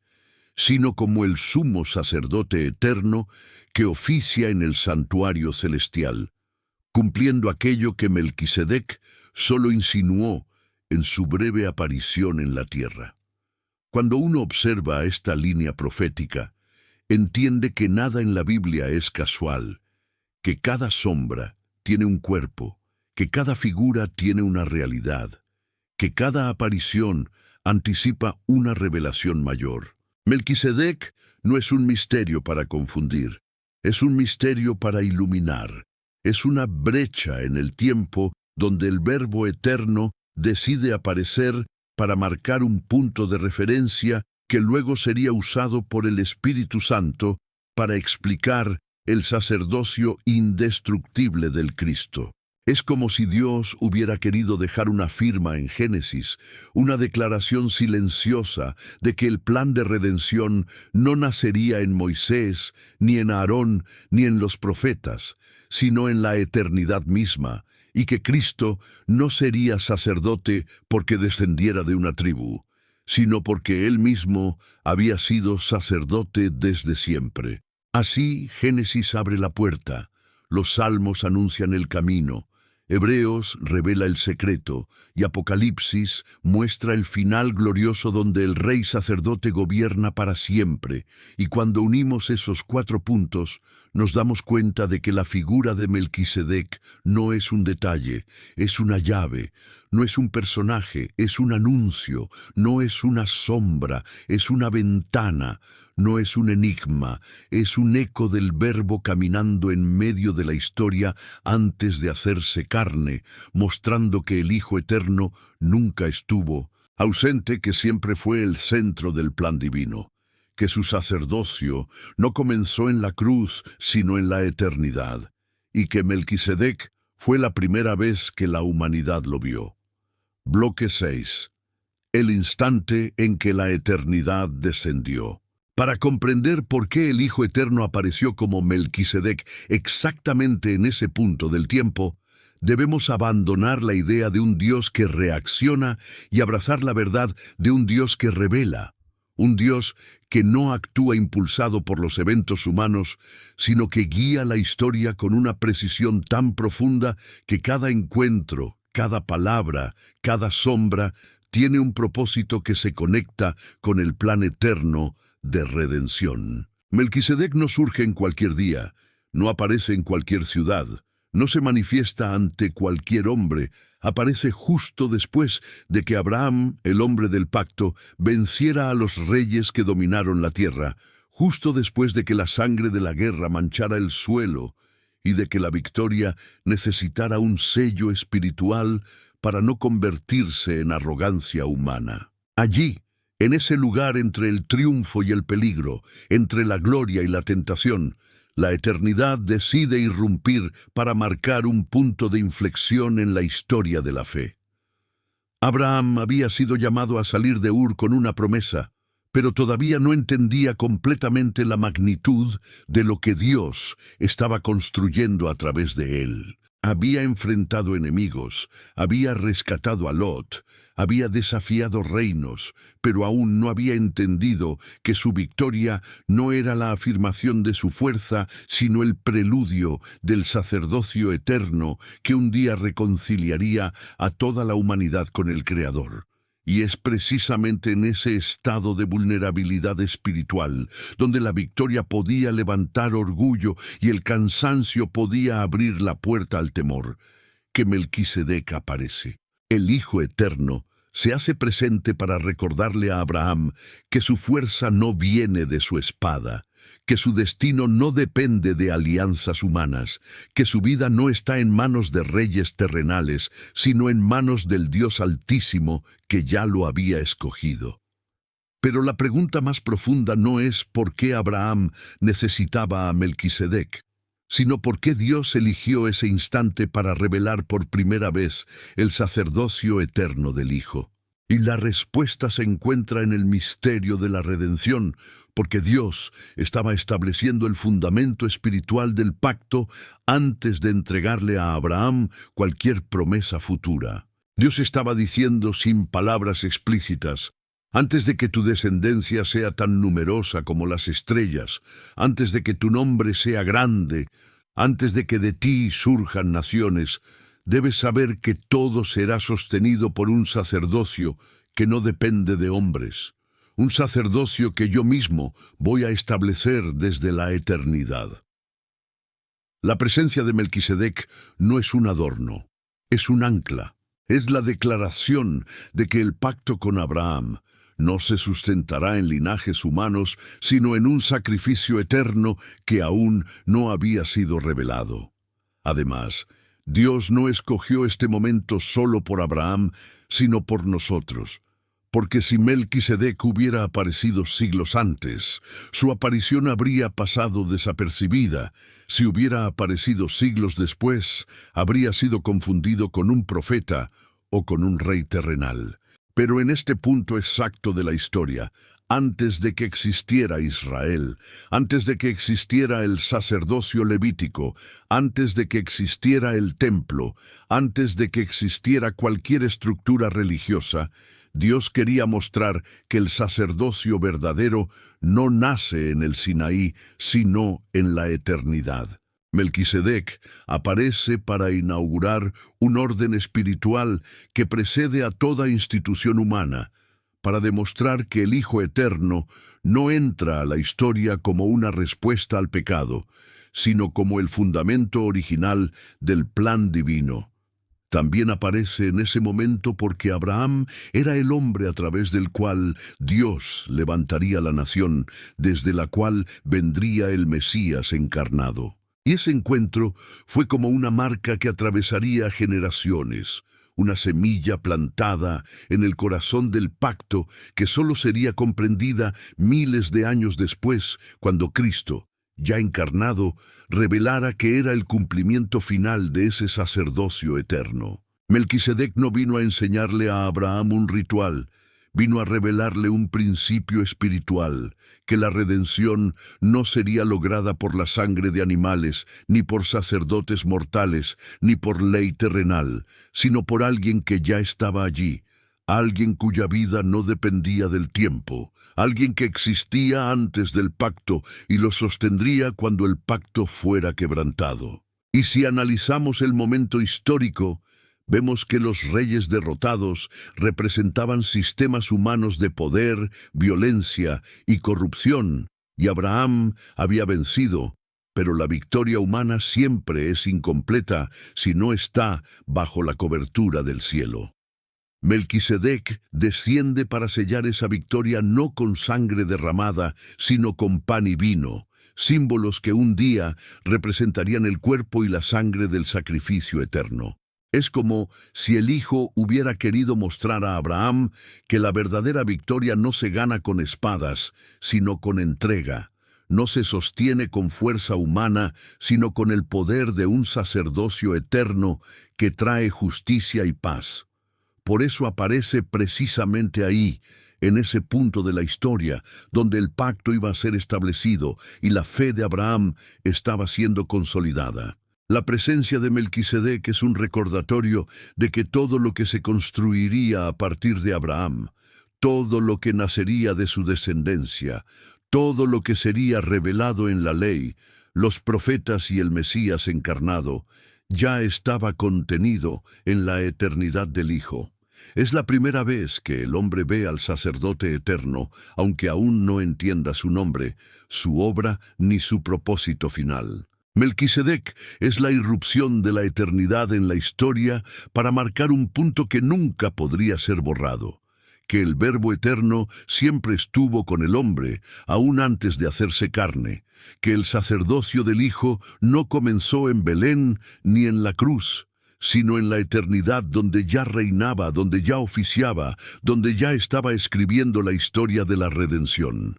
Speaker 1: sino como el sumo sacerdote eterno que oficia en el santuario celestial, cumpliendo aquello que Melquisedec solo insinuó en su breve aparición en la tierra. Cuando uno observa esta línea profética, entiende que nada en la Biblia es casual, que cada sombra tiene un cuerpo, que cada figura tiene una realidad, que cada aparición anticipa una revelación mayor. Melquisedec no es un misterio para confundir, es un misterio para iluminar. Es una brecha en el tiempo donde el Verbo eterno decide aparecer para marcar un punto de referencia que luego sería usado por el Espíritu Santo para explicar el sacerdocio indestructible del Cristo. Es como si Dios hubiera querido dejar una firma en Génesis, una declaración silenciosa de que el plan de redención no nacería en Moisés, ni en Aarón, ni en los profetas, sino en la eternidad misma, y que Cristo no sería sacerdote porque descendiera de una tribu, sino porque Él mismo había sido sacerdote desde siempre. Así, Génesis abre la puerta, los Salmos anuncian el camino, Hebreos revela el secreto y Apocalipsis muestra el final glorioso donde el Rey Sacerdote gobierna para siempre, y cuando unimos esos 4 puntos, nos damos cuenta de que la figura de Melquisedec no es un detalle, es una llave, no es un personaje, es un anuncio, no es una sombra, es una ventana, no es un enigma, es un eco del Verbo caminando en medio de la historia antes de hacerse carne, mostrando que el Hijo Eterno nunca estuvo ausente, que siempre fue el centro del plan divino, que su sacerdocio no comenzó en la cruz, sino en la eternidad, y que Melquisedec fue la primera vez que la humanidad lo vio. Bloque 6. El instante en que la eternidad descendió. Para comprender por qué el Hijo Eterno apareció como Melquisedec exactamente en ese punto del tiempo, debemos abandonar la idea de un Dios que reacciona y abrazar la verdad de un Dios que revela, un Dios que no actúa impulsado por los eventos humanos, sino que guía la historia con una precisión tan profunda que cada encuentro, cada palabra, cada sombra, tiene un propósito que se conecta con el plan eterno de redención. Melquisedec no surge en cualquier día, no aparece en cualquier ciudad, no se manifiesta ante cualquier hombre, aparece justo después de que Abraham, el hombre del pacto, venciera a los reyes que dominaron la tierra, justo después de que la sangre de la guerra manchara el suelo y de que la victoria necesitara un sello espiritual para no convertirse en arrogancia humana. Allí, en ese lugar entre el triunfo y el peligro, entre la gloria y la tentación, la eternidad decide irrumpir para marcar un punto de inflexión en la historia de la fe. Abraham había sido llamado a salir de Ur con una promesa, pero todavía no entendía completamente la magnitud de lo que Dios estaba construyendo a través de él. Había enfrentado enemigos, había rescatado a Lot, había desafiado reinos, pero aún no había entendido que su victoria no era la afirmación de su fuerza, sino el preludio del sacerdocio eterno que un día reconciliaría a toda la humanidad con el Creador. Y es precisamente en ese estado de vulnerabilidad espiritual, donde la victoria podía levantar orgullo y el cansancio podía abrir la puerta al temor, que Melquisedec aparece. El Hijo Eterno se hace presente para recordarle a Abraham que su fuerza no viene de su espada, que su destino no depende de alianzas humanas, que su vida no está en manos de reyes terrenales, sino en manos del Dios Altísimo que ya lo había escogido. Pero la pregunta más profunda no es por qué Abraham necesitaba a Melquisedec, sino por qué Dios eligió ese instante para revelar por primera vez el sacerdocio eterno del Hijo. Y la respuesta se encuentra en el misterio de la redención, porque Dios estaba estableciendo el fundamento espiritual del pacto antes de entregarle a Abraham cualquier promesa futura. Dios estaba diciendo sin palabras explícitas: antes de que tu descendencia sea tan numerosa como las estrellas, antes de que tu nombre sea grande, antes de que de ti surjan naciones, debes saber que todo será sostenido por un sacerdocio que no depende de hombres, un sacerdocio que yo mismo voy a establecer desde la eternidad. La presencia de Melquisedec no es un adorno, es un ancla, es la declaración de que el pacto con Abraham no se sustentará en linajes humanos, sino en un sacrificio eterno que aún no había sido revelado. Además, Dios no escogió este momento solo por Abraham, sino por nosotros, porque si Melquisedec hubiera aparecido siglos antes, su aparición habría pasado desapercibida. Si hubiera aparecido siglos después, habría sido confundido con un profeta o con un rey terrenal. Pero en este punto exacto de la historia, antes de que existiera Israel, antes de que existiera el sacerdocio levítico, antes de que existiera el templo, antes de que existiera cualquier estructura religiosa, Dios quería mostrar que el sacerdocio verdadero no nace en el Sinaí, sino en la eternidad. Melquisedec aparece para inaugurar un orden espiritual que precede a toda institución humana, para demostrar que el Hijo Eterno no entra a la historia como una respuesta al pecado, sino como el fundamento original del plan divino. También aparece en ese momento porque Abraham era el hombre a través del cual Dios levantaría la nación, desde la cual vendría el Mesías encarnado. Y ese encuentro fue como una marca que atravesaría generaciones, una semilla plantada en el corazón del pacto que solo sería comprendida miles de años después, cuando Cristo, ya encarnado, revelara que era el cumplimiento final de ese sacerdocio eterno. Melquisedec no vino a enseñarle a Abraham un ritual, vino a revelarle un principio espiritual, que la redención no sería lograda por la sangre de animales, ni por sacerdotes mortales, ni por ley terrenal, sino por alguien que ya estaba allí, alguien cuya vida no dependía del tiempo, alguien que existía antes del pacto y lo sostendría cuando el pacto fuera quebrantado. Y si analizamos el momento histórico, vemos que los reyes derrotados representaban sistemas humanos de poder, violencia y corrupción, y Abraham había vencido, pero la victoria humana siempre es incompleta si no está bajo la cobertura del cielo. Melquisedec desciende para sellar esa victoria no con sangre derramada, sino con pan y vino, símbolos que un día representarían el cuerpo y la sangre del sacrificio eterno. Es como si el Hijo hubiera querido mostrar a Abraham que la verdadera victoria no se gana con espadas, sino con entrega. No se sostiene con fuerza humana, sino con el poder de un sacerdocio eterno que trae justicia y paz. Por eso aparece precisamente ahí, en ese punto de la historia, donde el pacto iba a ser establecido y la fe de Abraham estaba siendo consolidada. La presencia de Melquisedec es un recordatorio de que todo lo que se construiría a partir de Abraham, todo lo que nacería de su descendencia, todo lo que sería revelado en la ley, los profetas y el Mesías encarnado, ya estaba contenido en la eternidad del Hijo. Es la primera vez que el hombre ve al sacerdote eterno, aunque aún no entienda su nombre, su obra ni su propósito final. Melquisedec es la irrupción de la eternidad en la historia para marcar un punto que nunca podría ser borrado, que el Verbo eterno siempre estuvo con el hombre, aún antes de hacerse carne, que el sacerdocio del Hijo no comenzó en Belén ni en la cruz, sino en la eternidad, donde ya reinaba, donde ya oficiaba, donde ya estaba escribiendo la historia de la redención.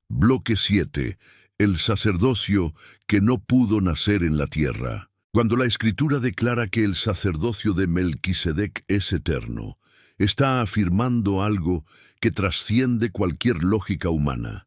Speaker 1: Bloque 7. El sacerdocio que no pudo nacer en la tierra. Cuando la Escritura declara que el sacerdocio de Melquisedec es eterno, está afirmando algo que trasciende cualquier lógica humana.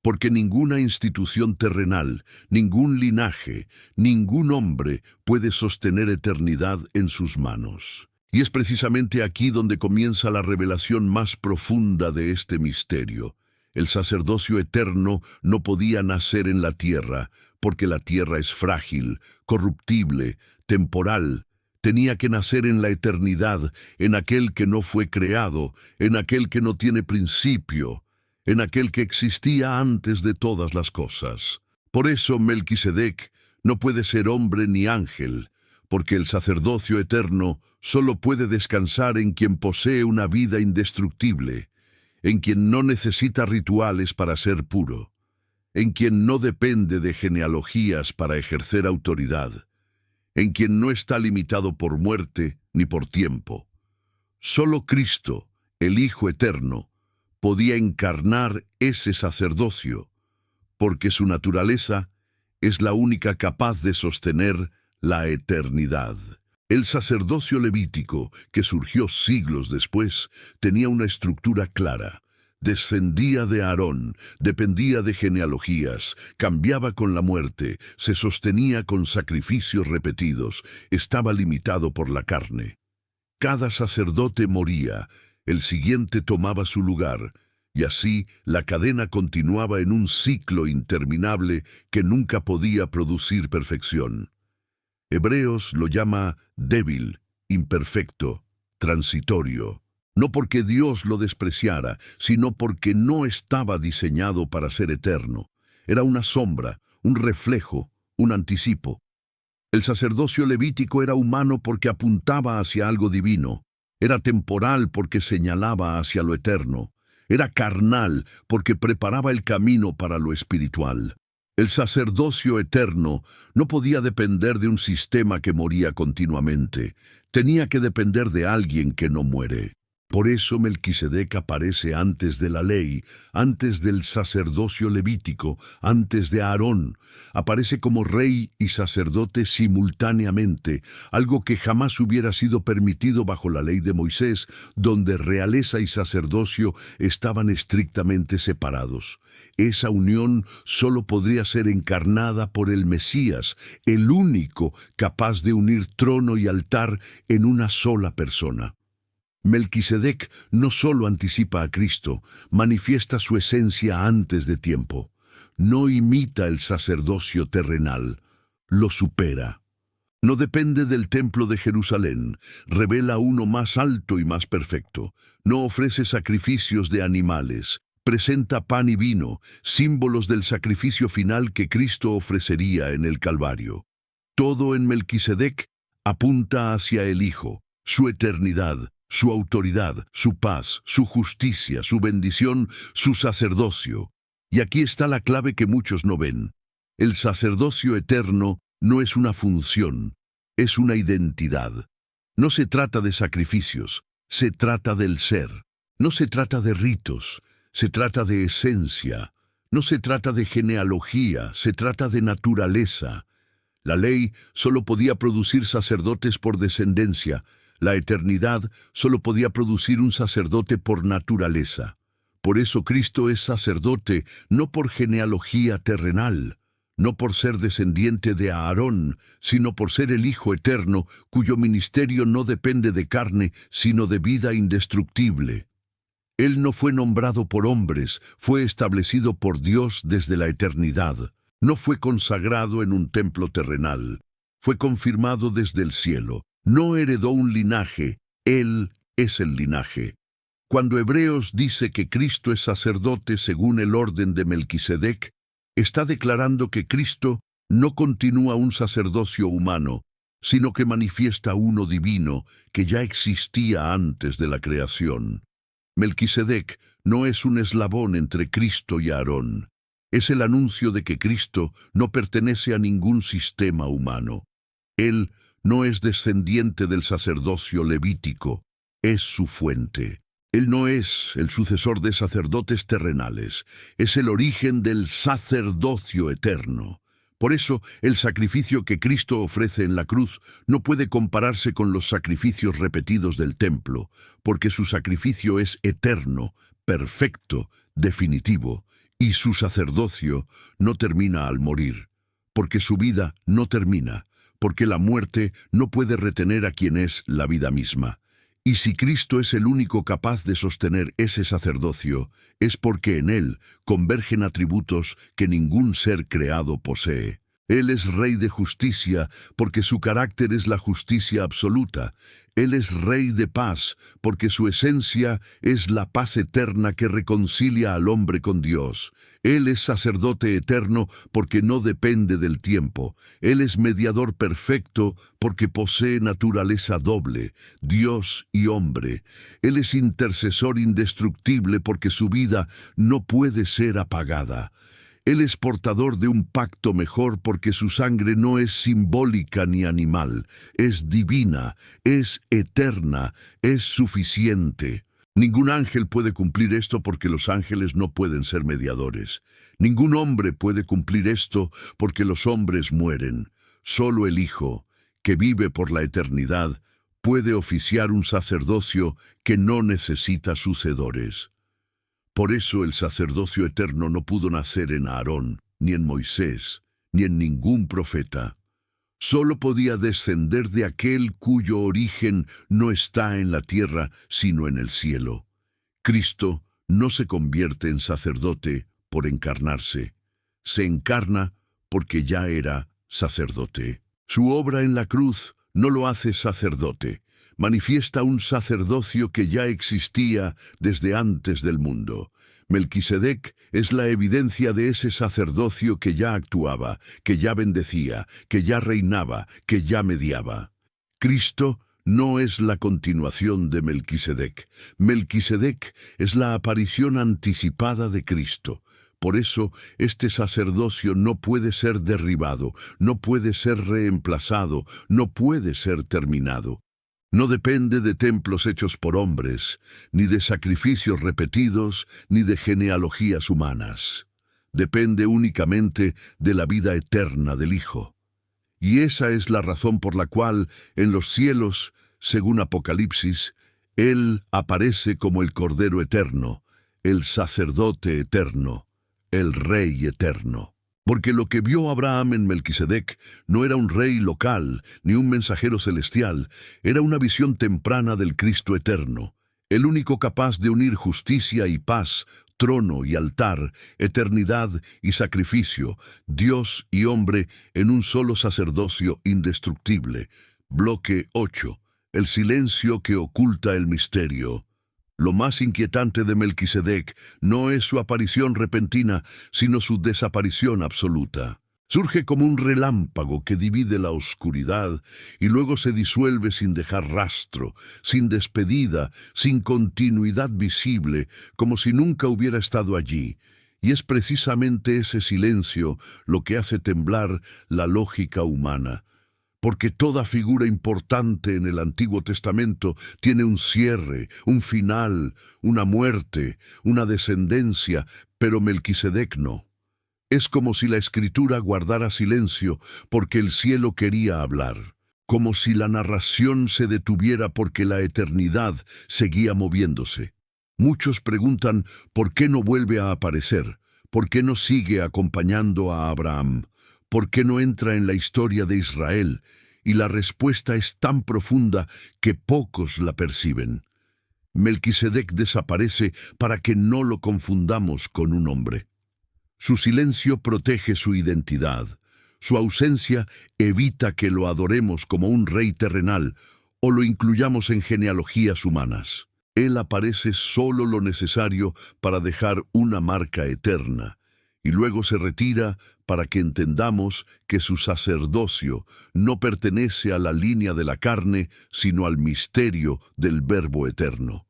Speaker 1: Porque ninguna institución terrenal, ningún linaje, ningún hombre puede sostener eternidad en sus manos. Y es precisamente aquí donde comienza la revelación más profunda de este misterio. El sacerdocio eterno no podía nacer en la tierra, porque la tierra es frágil, corruptible, temporal. Tenía que nacer en la eternidad, en aquel que no fue creado, en aquel que no tiene principio, en aquel que existía antes de todas las cosas. Por eso Melquisedec no puede ser hombre ni ángel, porque el sacerdocio eterno solo puede descansar en quien posee una vida indestructible, en quien no necesita rituales para ser puro, en quien no depende de genealogías para ejercer autoridad, en quien no está limitado por muerte ni por tiempo. Solo Cristo, el Hijo eterno, podía encarnar ese sacerdocio, porque su naturaleza es la única capaz de sostener la eternidad. El sacerdocio levítico, que surgió siglos después, tenía una estructura clara. Descendía de Aarón, dependía de genealogías, cambiaba con la muerte, se sostenía con sacrificios repetidos, estaba limitado por la carne. Cada sacerdote moría, el siguiente tomaba su lugar, y así la cadena continuaba en un ciclo interminable que nunca podía producir perfección. Hebreos lo llama débil, imperfecto, transitorio. No porque Dios lo despreciara, sino porque no estaba diseñado para ser eterno. Era una sombra, un reflejo, un anticipo. El sacerdocio levítico era humano porque apuntaba hacia algo divino. Era temporal porque señalaba hacia lo eterno. Era carnal porque preparaba el camino para lo espiritual. El sacerdocio eterno no podía depender de un sistema que moría continuamente. Tenía que depender de alguien que no muere. Por eso Melquisedec aparece antes de la ley, antes del sacerdocio levítico, antes de Aarón. Aparece como rey y sacerdote simultáneamente, algo que jamás hubiera sido permitido bajo la ley de Moisés, donde realeza y sacerdocio estaban estrictamente separados. Esa unión solo podría ser encarnada por el Mesías, el único capaz de unir trono y altar en una sola persona. Melquisedec no solo anticipa a Cristo, manifiesta su esencia antes de tiempo. No imita el sacerdocio terrenal, lo supera. No depende del templo de Jerusalén, revela uno más alto y más perfecto. No ofrece sacrificios de animales, presenta pan y vino, símbolos del sacrificio final que Cristo ofrecería en el Calvario. Todo en Melquisedec apunta hacia el Hijo, su eternidad, su autoridad, su paz, su justicia, su bendición, su sacerdocio. Y aquí está la clave que muchos no ven. El sacerdocio eterno no es una función, es una identidad. No se trata de sacrificios, se trata del ser. No se trata de ritos, se trata de esencia. No se trata de genealogía, se trata de naturaleza. La ley solo podía producir sacerdotes por descendencia. La eternidad solo podía producir un sacerdote por naturaleza. Por eso Cristo es sacerdote, no por genealogía terrenal, no por ser descendiente de Aarón, sino por ser el Hijo eterno, cuyo ministerio no depende de carne, sino de vida indestructible. Él no fue nombrado por hombres, fue establecido por Dios desde la eternidad. No fue consagrado en un templo terrenal, fue confirmado desde el cielo. No heredó un linaje, Él es el linaje. Cuando Hebreos dice que Cristo es sacerdote según el orden de Melquisedec, está declarando que Cristo no continúa un sacerdocio humano, sino que manifiesta uno divino que ya existía antes de la creación. Melquisedec no es un eslabón entre Cristo y Aarón. Es el anuncio de que Cristo no pertenece a ningún sistema humano. Él no es descendiente del sacerdocio levítico, es su fuente. Él no es el sucesor de sacerdotes terrenales, es el origen del sacerdocio eterno. Por eso, el sacrificio que Cristo ofrece en la cruz no puede compararse con los sacrificios repetidos del templo, porque su sacrificio es eterno, perfecto, definitivo, y su sacerdocio no termina al morir, porque su vida no termina, porque la muerte no puede retener a quien es la vida misma. Y si Cristo es el único capaz de sostener ese sacerdocio, es porque en él convergen atributos que ningún ser creado posee. Él es Rey de justicia porque su carácter es la justicia absoluta. Él es Rey de paz porque su esencia es la paz eterna que reconcilia al hombre con Dios. Él es sacerdote eterno porque no depende del tiempo. Él es mediador perfecto porque posee naturaleza doble, Dios y hombre. Él es intercesor indestructible porque su vida no puede ser apagada. Él es portador de un pacto mejor porque su sangre no es simbólica ni animal, es divina, es eterna, es suficiente. Ningún ángel puede cumplir esto porque los ángeles no pueden ser mediadores. Ningún hombre puede cumplir esto porque los hombres mueren. Solo el Hijo, que vive por la eternidad, puede oficiar un sacerdocio que no necesita sucedores. Por eso el sacerdocio eterno no pudo nacer en Aarón, ni en Moisés, ni en ningún profeta. Solo podía descender de aquel cuyo origen no está en la tierra, sino en el cielo. Cristo no se convierte en sacerdote por encarnarse. Se encarna porque ya era sacerdote. Su obra en la cruz no lo hace sacerdote. Manifiesta un sacerdocio que ya existía desde antes del mundo. Melquisedec es la evidencia de ese sacerdocio que ya actuaba, que ya bendecía, que ya reinaba, que ya mediaba. Cristo no es la continuación de Melquisedec. Melquisedec es la aparición anticipada de Cristo. Por eso, este sacerdocio no puede ser derribado, no puede ser reemplazado, no puede ser terminado. No depende de templos hechos por hombres, ni de sacrificios repetidos, ni de genealogías humanas. Depende únicamente de la vida eterna del Hijo. Y esa es la razón por la cual, en los cielos, según Apocalipsis, Él aparece como el Cordero Eterno, el Sacerdote Eterno, el Rey Eterno. Porque lo que vio Abraham en Melquisedec no era un rey local, ni un mensajero celestial, era una visión temprana del Cristo eterno, el único capaz de unir justicia y paz, trono y altar, eternidad y sacrificio, Dios y hombre en un solo sacerdocio indestructible. Bloque 8. El silencio que oculta el misterio. Lo más inquietante de Melquisedec no es su aparición repentina, sino su desaparición absoluta. Surge como un relámpago que divide la oscuridad y luego se disuelve sin dejar rastro, sin despedida, sin continuidad visible, como si nunca hubiera estado allí. Y es precisamente ese silencio lo que hace temblar la lógica humana. Porque toda figura importante en el Antiguo Testamento tiene un cierre, un final, una muerte, una descendencia, pero Melquisedec no. Es como si la Escritura guardara silencio porque el cielo quería hablar, como si la narración se detuviera porque la eternidad seguía moviéndose. Muchos preguntan ¿por qué no vuelve a aparecer? ¿Por qué no sigue acompañando a Abraham? ¿Por qué no entra en la historia de Israel? Y la respuesta es tan profunda que pocos la perciben. Melquisedec desaparece para que no lo confundamos con un hombre. Su silencio protege su identidad. Su ausencia evita que lo adoremos como un rey terrenal o lo incluyamos en genealogías humanas. Él aparece solo lo necesario para dejar una marca eterna. Y luego se retira para que entendamos que su sacerdocio no pertenece a la línea de la carne, sino al misterio del Verbo eterno.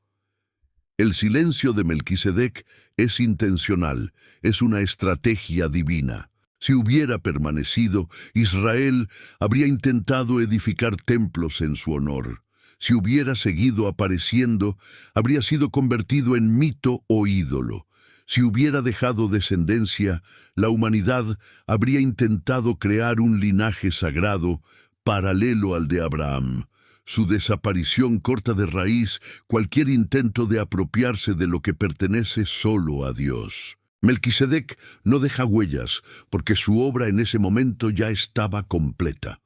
Speaker 1: El silencio de Melquisedec es intencional, es una estrategia divina. Si hubiera permanecido, Israel habría intentado edificar templos en su honor. Si hubiera seguido apareciendo, habría sido convertido en mito o ídolo. Si hubiera dejado descendencia, la humanidad habría intentado crear un linaje sagrado paralelo al de Abraham. Su desaparición corta de raíz cualquier intento de apropiarse de lo que pertenece solo a Dios. Melquisedec no deja huellas, porque su obra en ese momento ya estaba completa.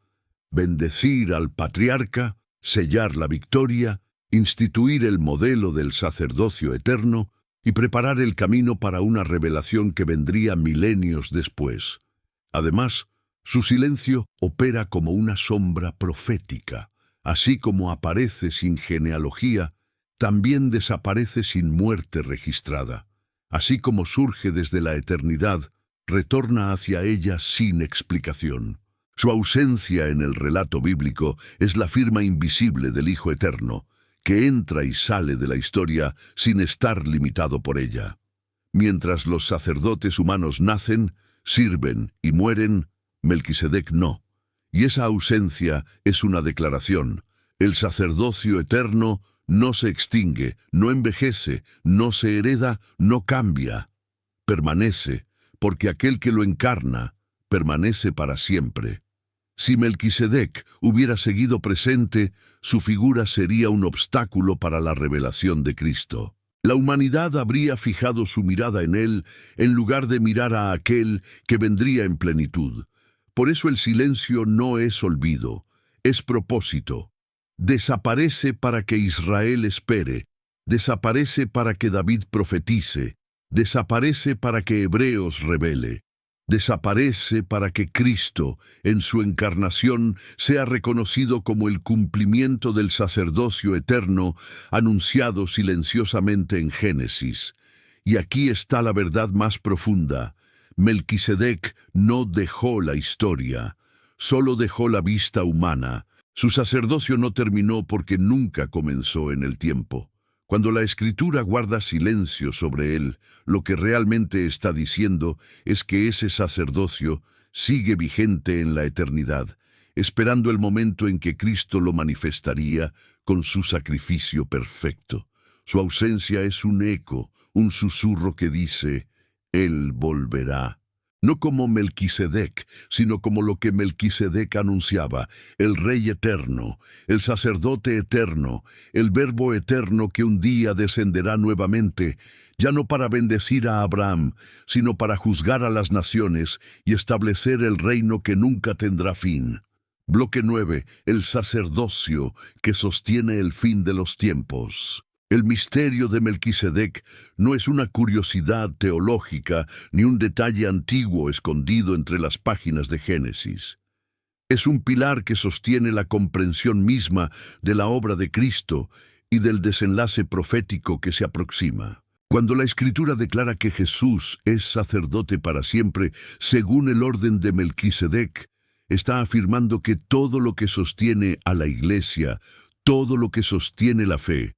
Speaker 1: Bendecir al patriarca, sellar la victoria, instituir el modelo del sacerdocio eterno y preparar el camino para una revelación que vendría milenios después. Además, su silencio opera como una sombra profética. Así como aparece sin genealogía, también desaparece sin muerte registrada. Así como surge desde la eternidad, retorna hacia ella sin explicación. Su ausencia en el relato bíblico es la firma invisible del Hijo Eterno, que entra y sale de la historia sin estar limitado por ella. Mientras los sacerdotes humanos nacen, sirven y mueren, Melquisedec no. Y esa ausencia es una declaración. El sacerdocio eterno no se extingue, no envejece, no se hereda, no cambia. Permanece, porque aquel que lo encarna permanece para siempre. Si Melquisedec hubiera seguido presente, su figura sería un obstáculo para la revelación de Cristo. La humanidad habría fijado su mirada en él en lugar de mirar a aquel que vendría en plenitud. Por eso el silencio no es olvido, es propósito. Desaparece para que Israel espere, desaparece para que David profetice, desaparece para que Hebreos revele, desaparece para que Cristo, en su encarnación, sea reconocido como el cumplimiento del sacerdocio eterno anunciado silenciosamente en Génesis. Y aquí está la verdad más profunda. Melquisedec no dejó la historia, solo dejó la vista humana. Su sacerdocio no terminó porque nunca comenzó en el tiempo. Cuando la Escritura guarda silencio sobre él, lo que realmente está diciendo es que ese sacerdocio sigue vigente en la eternidad, esperando el momento en que Cristo lo manifestaría con su sacrificio perfecto. Su ausencia es un eco, un susurro que dice: Él volverá. No como Melquisedec, sino como lo que Melquisedec anunciaba, el Rey eterno, el sacerdote eterno, el Verbo eterno que un día descenderá nuevamente, ya no para bendecir a Abraham, sino para juzgar a las naciones y establecer el reino que nunca tendrá fin. Bloque 9. El sacerdocio que sostiene el fin de los tiempos. El misterio de Melquisedec no es una curiosidad teológica ni un detalle antiguo escondido entre las páginas de Génesis. Es un pilar que sostiene la comprensión misma de la obra de Cristo y del desenlace profético que se aproxima. Cuando la Escritura declara que Jesús es sacerdote para siempre, según el orden de Melquisedec, está afirmando que todo lo que sostiene a la Iglesia, todo lo que sostiene la fe,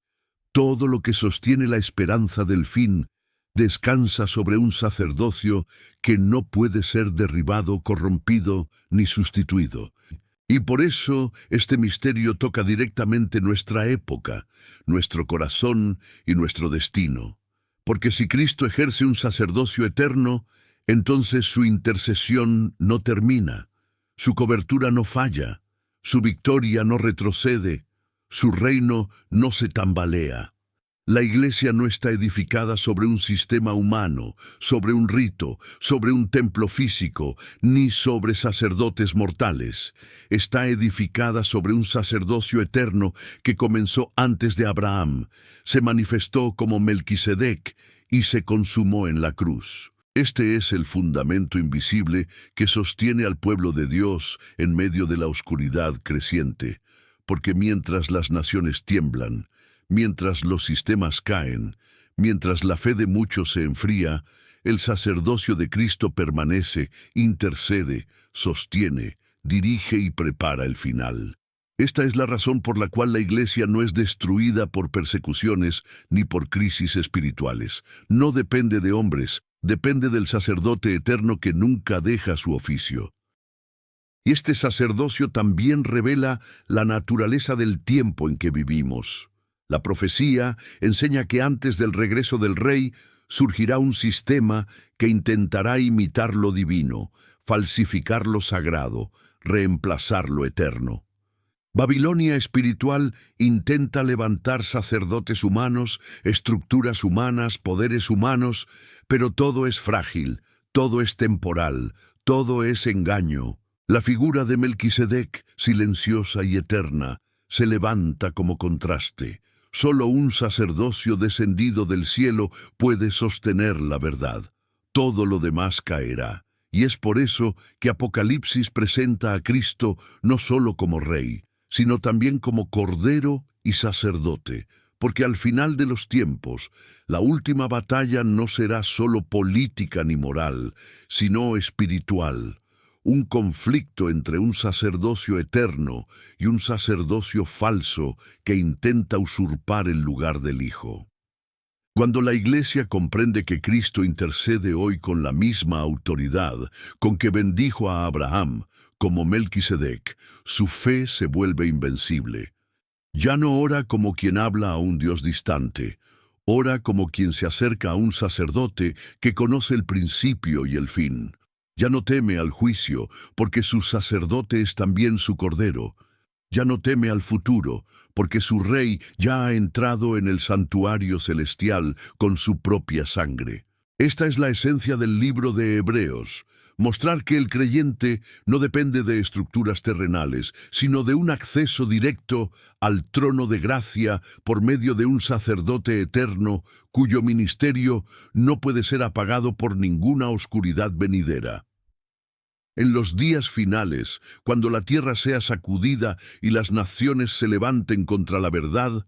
Speaker 1: todo lo que sostiene la esperanza del fin, descansa sobre un sacerdocio que no puede ser derribado, corrompido ni sustituido. Y por eso este misterio toca directamente nuestra época, nuestro corazón y nuestro destino. Porque si Cristo ejerce un sacerdocio eterno, entonces su intercesión no termina, su cobertura no falla, su victoria no retrocede, su reino no se tambalea. La Iglesia no está edificada sobre un sistema humano, sobre un rito, sobre un templo físico, ni sobre sacerdotes mortales. Está edificada sobre un sacerdocio eterno que comenzó antes de Abraham, se manifestó como Melquisedec y se consumó en la cruz. Este es el fundamento invisible que sostiene al pueblo de Dios en medio de la oscuridad creciente, porque mientras las naciones tiemblan, mientras los sistemas caen, mientras la fe de muchos se enfría, el sacerdocio de Cristo permanece, intercede, sostiene, dirige y prepara el final. Esta es la razón por la cual la Iglesia no es destruida por persecuciones ni por crisis espirituales. No depende de hombres, depende del sacerdote eterno que nunca deja su oficio. Y este sacerdocio también revela la naturaleza del tiempo en que vivimos. La profecía enseña que antes del regreso del Rey surgirá un sistema que intentará imitar lo divino, falsificar lo sagrado, reemplazar lo eterno. Babilonia espiritual intenta levantar sacerdotes humanos, estructuras humanas, poderes humanos, pero todo es frágil, todo es temporal, todo es engaño. La figura de Melquisedec, silenciosa y eterna, se levanta como contraste. Solo un sacerdocio descendido del cielo puede sostener la verdad. Todo lo demás caerá. Y es por eso que Apocalipsis presenta a Cristo no solo como Rey, sino también como Cordero y Sacerdote, porque al final de los tiempos, la última batalla no será solo política ni moral, sino espiritual. Un conflicto entre un sacerdocio eterno y un sacerdocio falso que intenta usurpar el lugar del Hijo. Cuando la Iglesia comprende que Cristo intercede hoy con la misma autoridad con que bendijo a Abraham, como Melquisedec, su fe se vuelve invencible. Ya no ora como quien habla a un Dios distante, ora como quien se acerca a un sacerdote que conoce el principio y el fin. Ya no teme al juicio, porque su sacerdote es también su Cordero. Ya no teme al futuro, porque su Rey ya ha entrado en el santuario celestial con su propia sangre. Esta es la esencia del libro de Hebreos, mostrar que el creyente no depende de estructuras terrenales, sino de un acceso directo al trono de gracia por medio de un sacerdote eterno cuyo ministerio no puede ser apagado por ninguna oscuridad venidera. En los días finales, cuando la tierra sea sacudida y las naciones se levanten contra la verdad,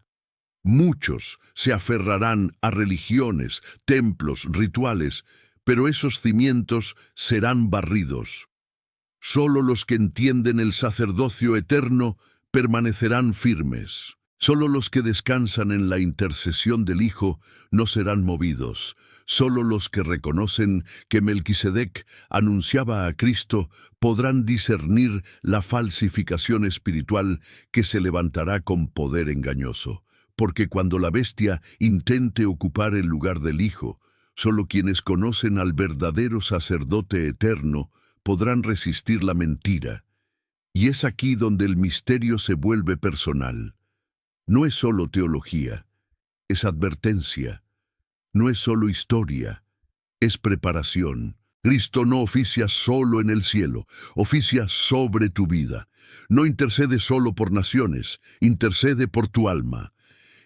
Speaker 1: muchos se aferrarán a religiones, templos, rituales, pero esos cimientos serán barridos. Solo los que entienden el sacerdocio eterno permanecerán firmes. Solo los que descansan en la intercesión del Hijo no serán movidos. Solo los que reconocen que Melquisedec anunciaba a Cristo podrán discernir la falsificación espiritual que se levantará con poder engañoso. Porque cuando la bestia intente ocupar el lugar del Hijo, solo quienes conocen al verdadero sacerdote eterno podrán resistir la mentira. Y es aquí donde el misterio se vuelve personal. No es solo teología, es advertencia. No es solo historia, es preparación. Cristo no oficia solo en el cielo, oficia sobre tu vida. No intercede solo por naciones, intercede por tu alma.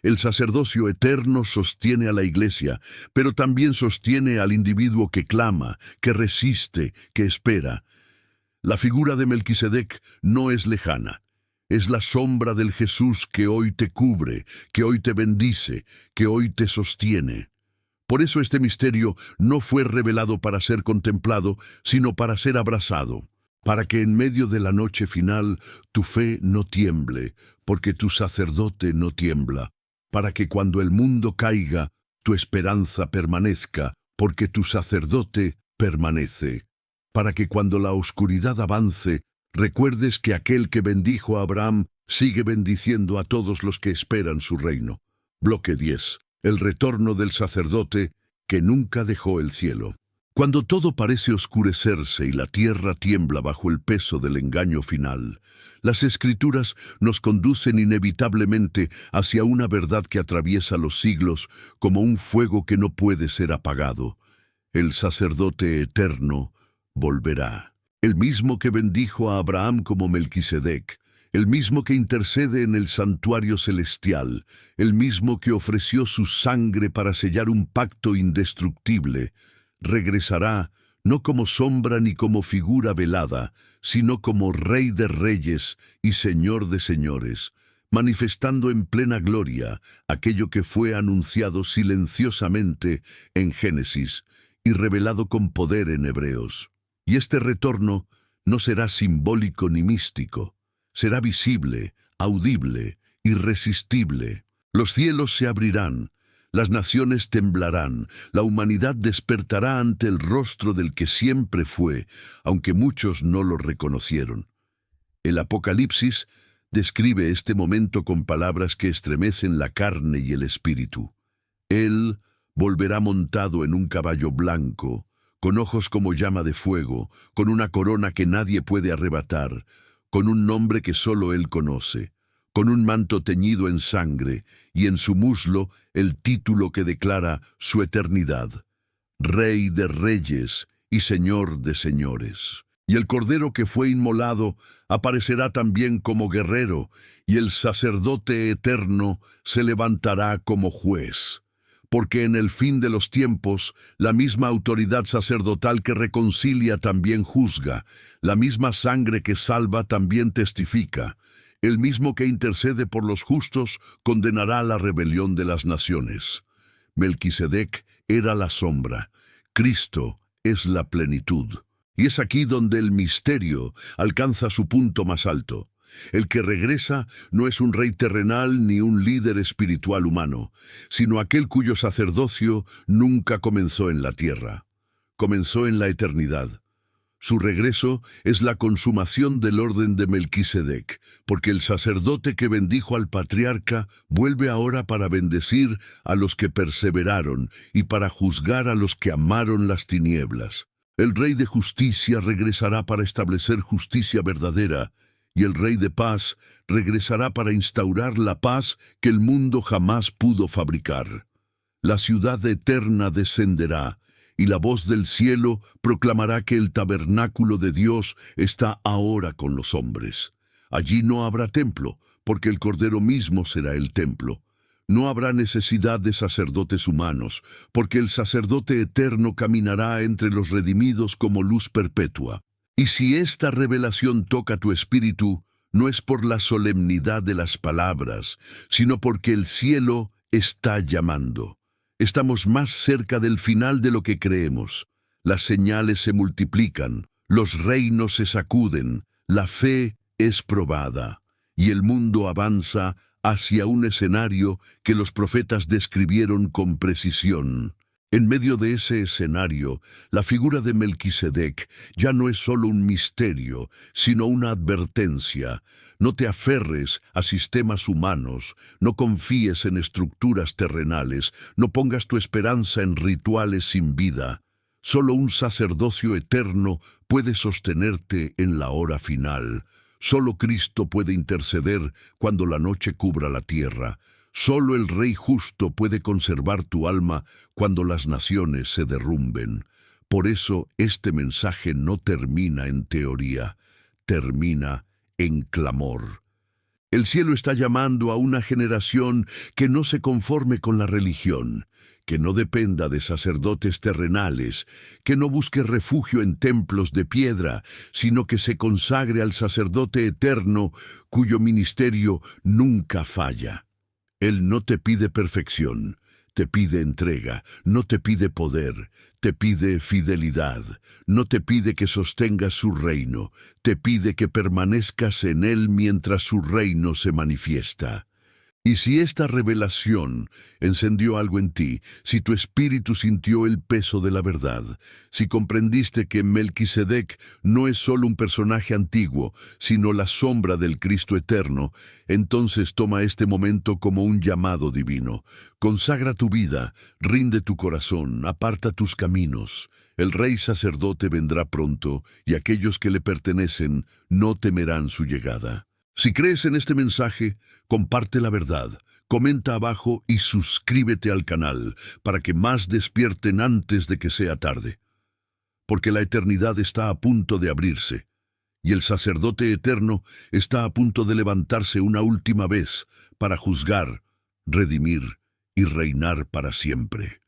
Speaker 1: El sacerdocio eterno sostiene a la Iglesia, pero también sostiene al individuo que clama, que resiste, que espera. La figura de Melquisedec no es lejana. Es la sombra del Jesús que hoy te cubre, que hoy te bendice, que hoy te sostiene. Por eso este misterio no fue revelado para ser contemplado, sino para ser abrazado, para que en medio de la noche final tu fe no tiemble, porque tu sacerdote no tiembla, para que cuando el mundo caiga, tu esperanza permanezca, porque tu sacerdote permanece, para que cuando la oscuridad avance, recuerdes que aquel que bendijo a Abraham sigue bendiciendo a todos los que esperan su reino. Bloque 10. El retorno del sacerdote que nunca dejó el cielo. Cuando todo parece oscurecerse y la tierra tiembla bajo el peso del engaño final, las Escrituras nos conducen inevitablemente hacia una verdad que atraviesa los siglos como un fuego que no puede ser apagado. El sacerdote eterno volverá. El mismo que bendijo a Abraham como Melquisedec, el mismo que intercede en el santuario celestial, el mismo que ofreció su sangre para sellar un pacto indestructible, regresará no como sombra ni como figura velada, sino como Rey de reyes y Señor de señores, manifestando en plena gloria aquello que fue anunciado silenciosamente en Génesis y revelado con poder en Hebreos. Y este retorno no será simbólico ni místico, será visible, audible, irresistible. Los cielos se abrirán, las naciones temblarán, la humanidad despertará ante el rostro del que siempre fue, aunque muchos no lo reconocieron. El Apocalipsis describe este momento con palabras que estremecen la carne y el espíritu. Él volverá montado en un caballo blanco, con ojos como llama de fuego, con una corona que nadie puede arrebatar, con un nombre que solo él conoce, con un manto teñido en sangre, y en su muslo el título que declara su eternidad: Rey de reyes y Señor de señores. Y el Cordero que fue inmolado aparecerá también como guerrero, y el sacerdote eterno se levantará como juez. Porque en el fin de los tiempos, la misma autoridad sacerdotal que reconcilia también juzga, la misma sangre que salva también testifica, el mismo que intercede por los justos condenará la rebelión de las naciones. Melquisedec era la sombra, Cristo es la plenitud. Y es aquí donde el misterio alcanza su punto más alto. El que regresa no es un rey terrenal ni un líder espiritual humano, sino aquel cuyo sacerdocio nunca comenzó en la tierra. Comenzó en la eternidad. Su regreso es la consumación del orden de Melquisedec, porque el sacerdote que bendijo al patriarca vuelve ahora para bendecir a los que perseveraron y para juzgar a los que amaron las tinieblas. El Rey de justicia regresará para establecer justicia verdadera, y el Rey de paz regresará para instaurar la paz que el mundo jamás pudo fabricar. La ciudad eterna descenderá, y la voz del cielo proclamará que el tabernáculo de Dios está ahora con los hombres. Allí no habrá templo, porque el Cordero mismo será el templo. No habrá necesidad de sacerdotes humanos, porque el sacerdote eterno caminará entre los redimidos como luz perpetua. Y si esta revelación toca tu espíritu, no es por la solemnidad de las palabras, sino porque el cielo está llamando. Estamos más cerca del final de lo que creemos. Las señales se multiplican, los reinos se sacuden, la fe es probada, y el mundo avanza hacia un escenario que los profetas describieron con precisión. En medio de ese escenario, la figura de Melquisedec ya no es solo un misterio, sino una advertencia. No te aferres a sistemas humanos, no confíes en estructuras terrenales, no pongas tu esperanza en rituales sin vida. Solo un sacerdocio eterno puede sostenerte en la hora final. Solo Cristo puede interceder cuando la noche cubra la tierra. Solo el Rey justo puede conservar tu alma cuando las naciones se derrumben. Por eso este mensaje no termina en teoría, termina en clamor. El cielo está llamando a una generación que no se conforme con la religión, que no dependa de sacerdotes terrenales, que no busque refugio en templos de piedra, sino que se consagre al sacerdote eterno cuyo ministerio nunca falla. Él no te pide perfección, te pide entrega, no te pide poder, te pide fidelidad, no te pide que sostengas su reino, te pide que permanezcas en él mientras su reino se manifiesta. Y si esta revelación encendió algo en ti, si tu espíritu sintió el peso de la verdad, si comprendiste que Melquisedec no es solo un personaje antiguo, sino la sombra del Cristo eterno, entonces toma este momento como un llamado divino. Consagra tu vida, rinde tu corazón, aparta tus caminos. El Rey sacerdote vendrá pronto, y aquellos que le pertenecen no temerán su llegada. Si crees en este mensaje, comparte la verdad, comenta abajo y suscríbete al canal para que más despierten antes de que sea tarde. Porque la eternidad está a punto de abrirse, y el sacerdote eterno está a punto de levantarse una última vez para juzgar, redimir y reinar para siempre.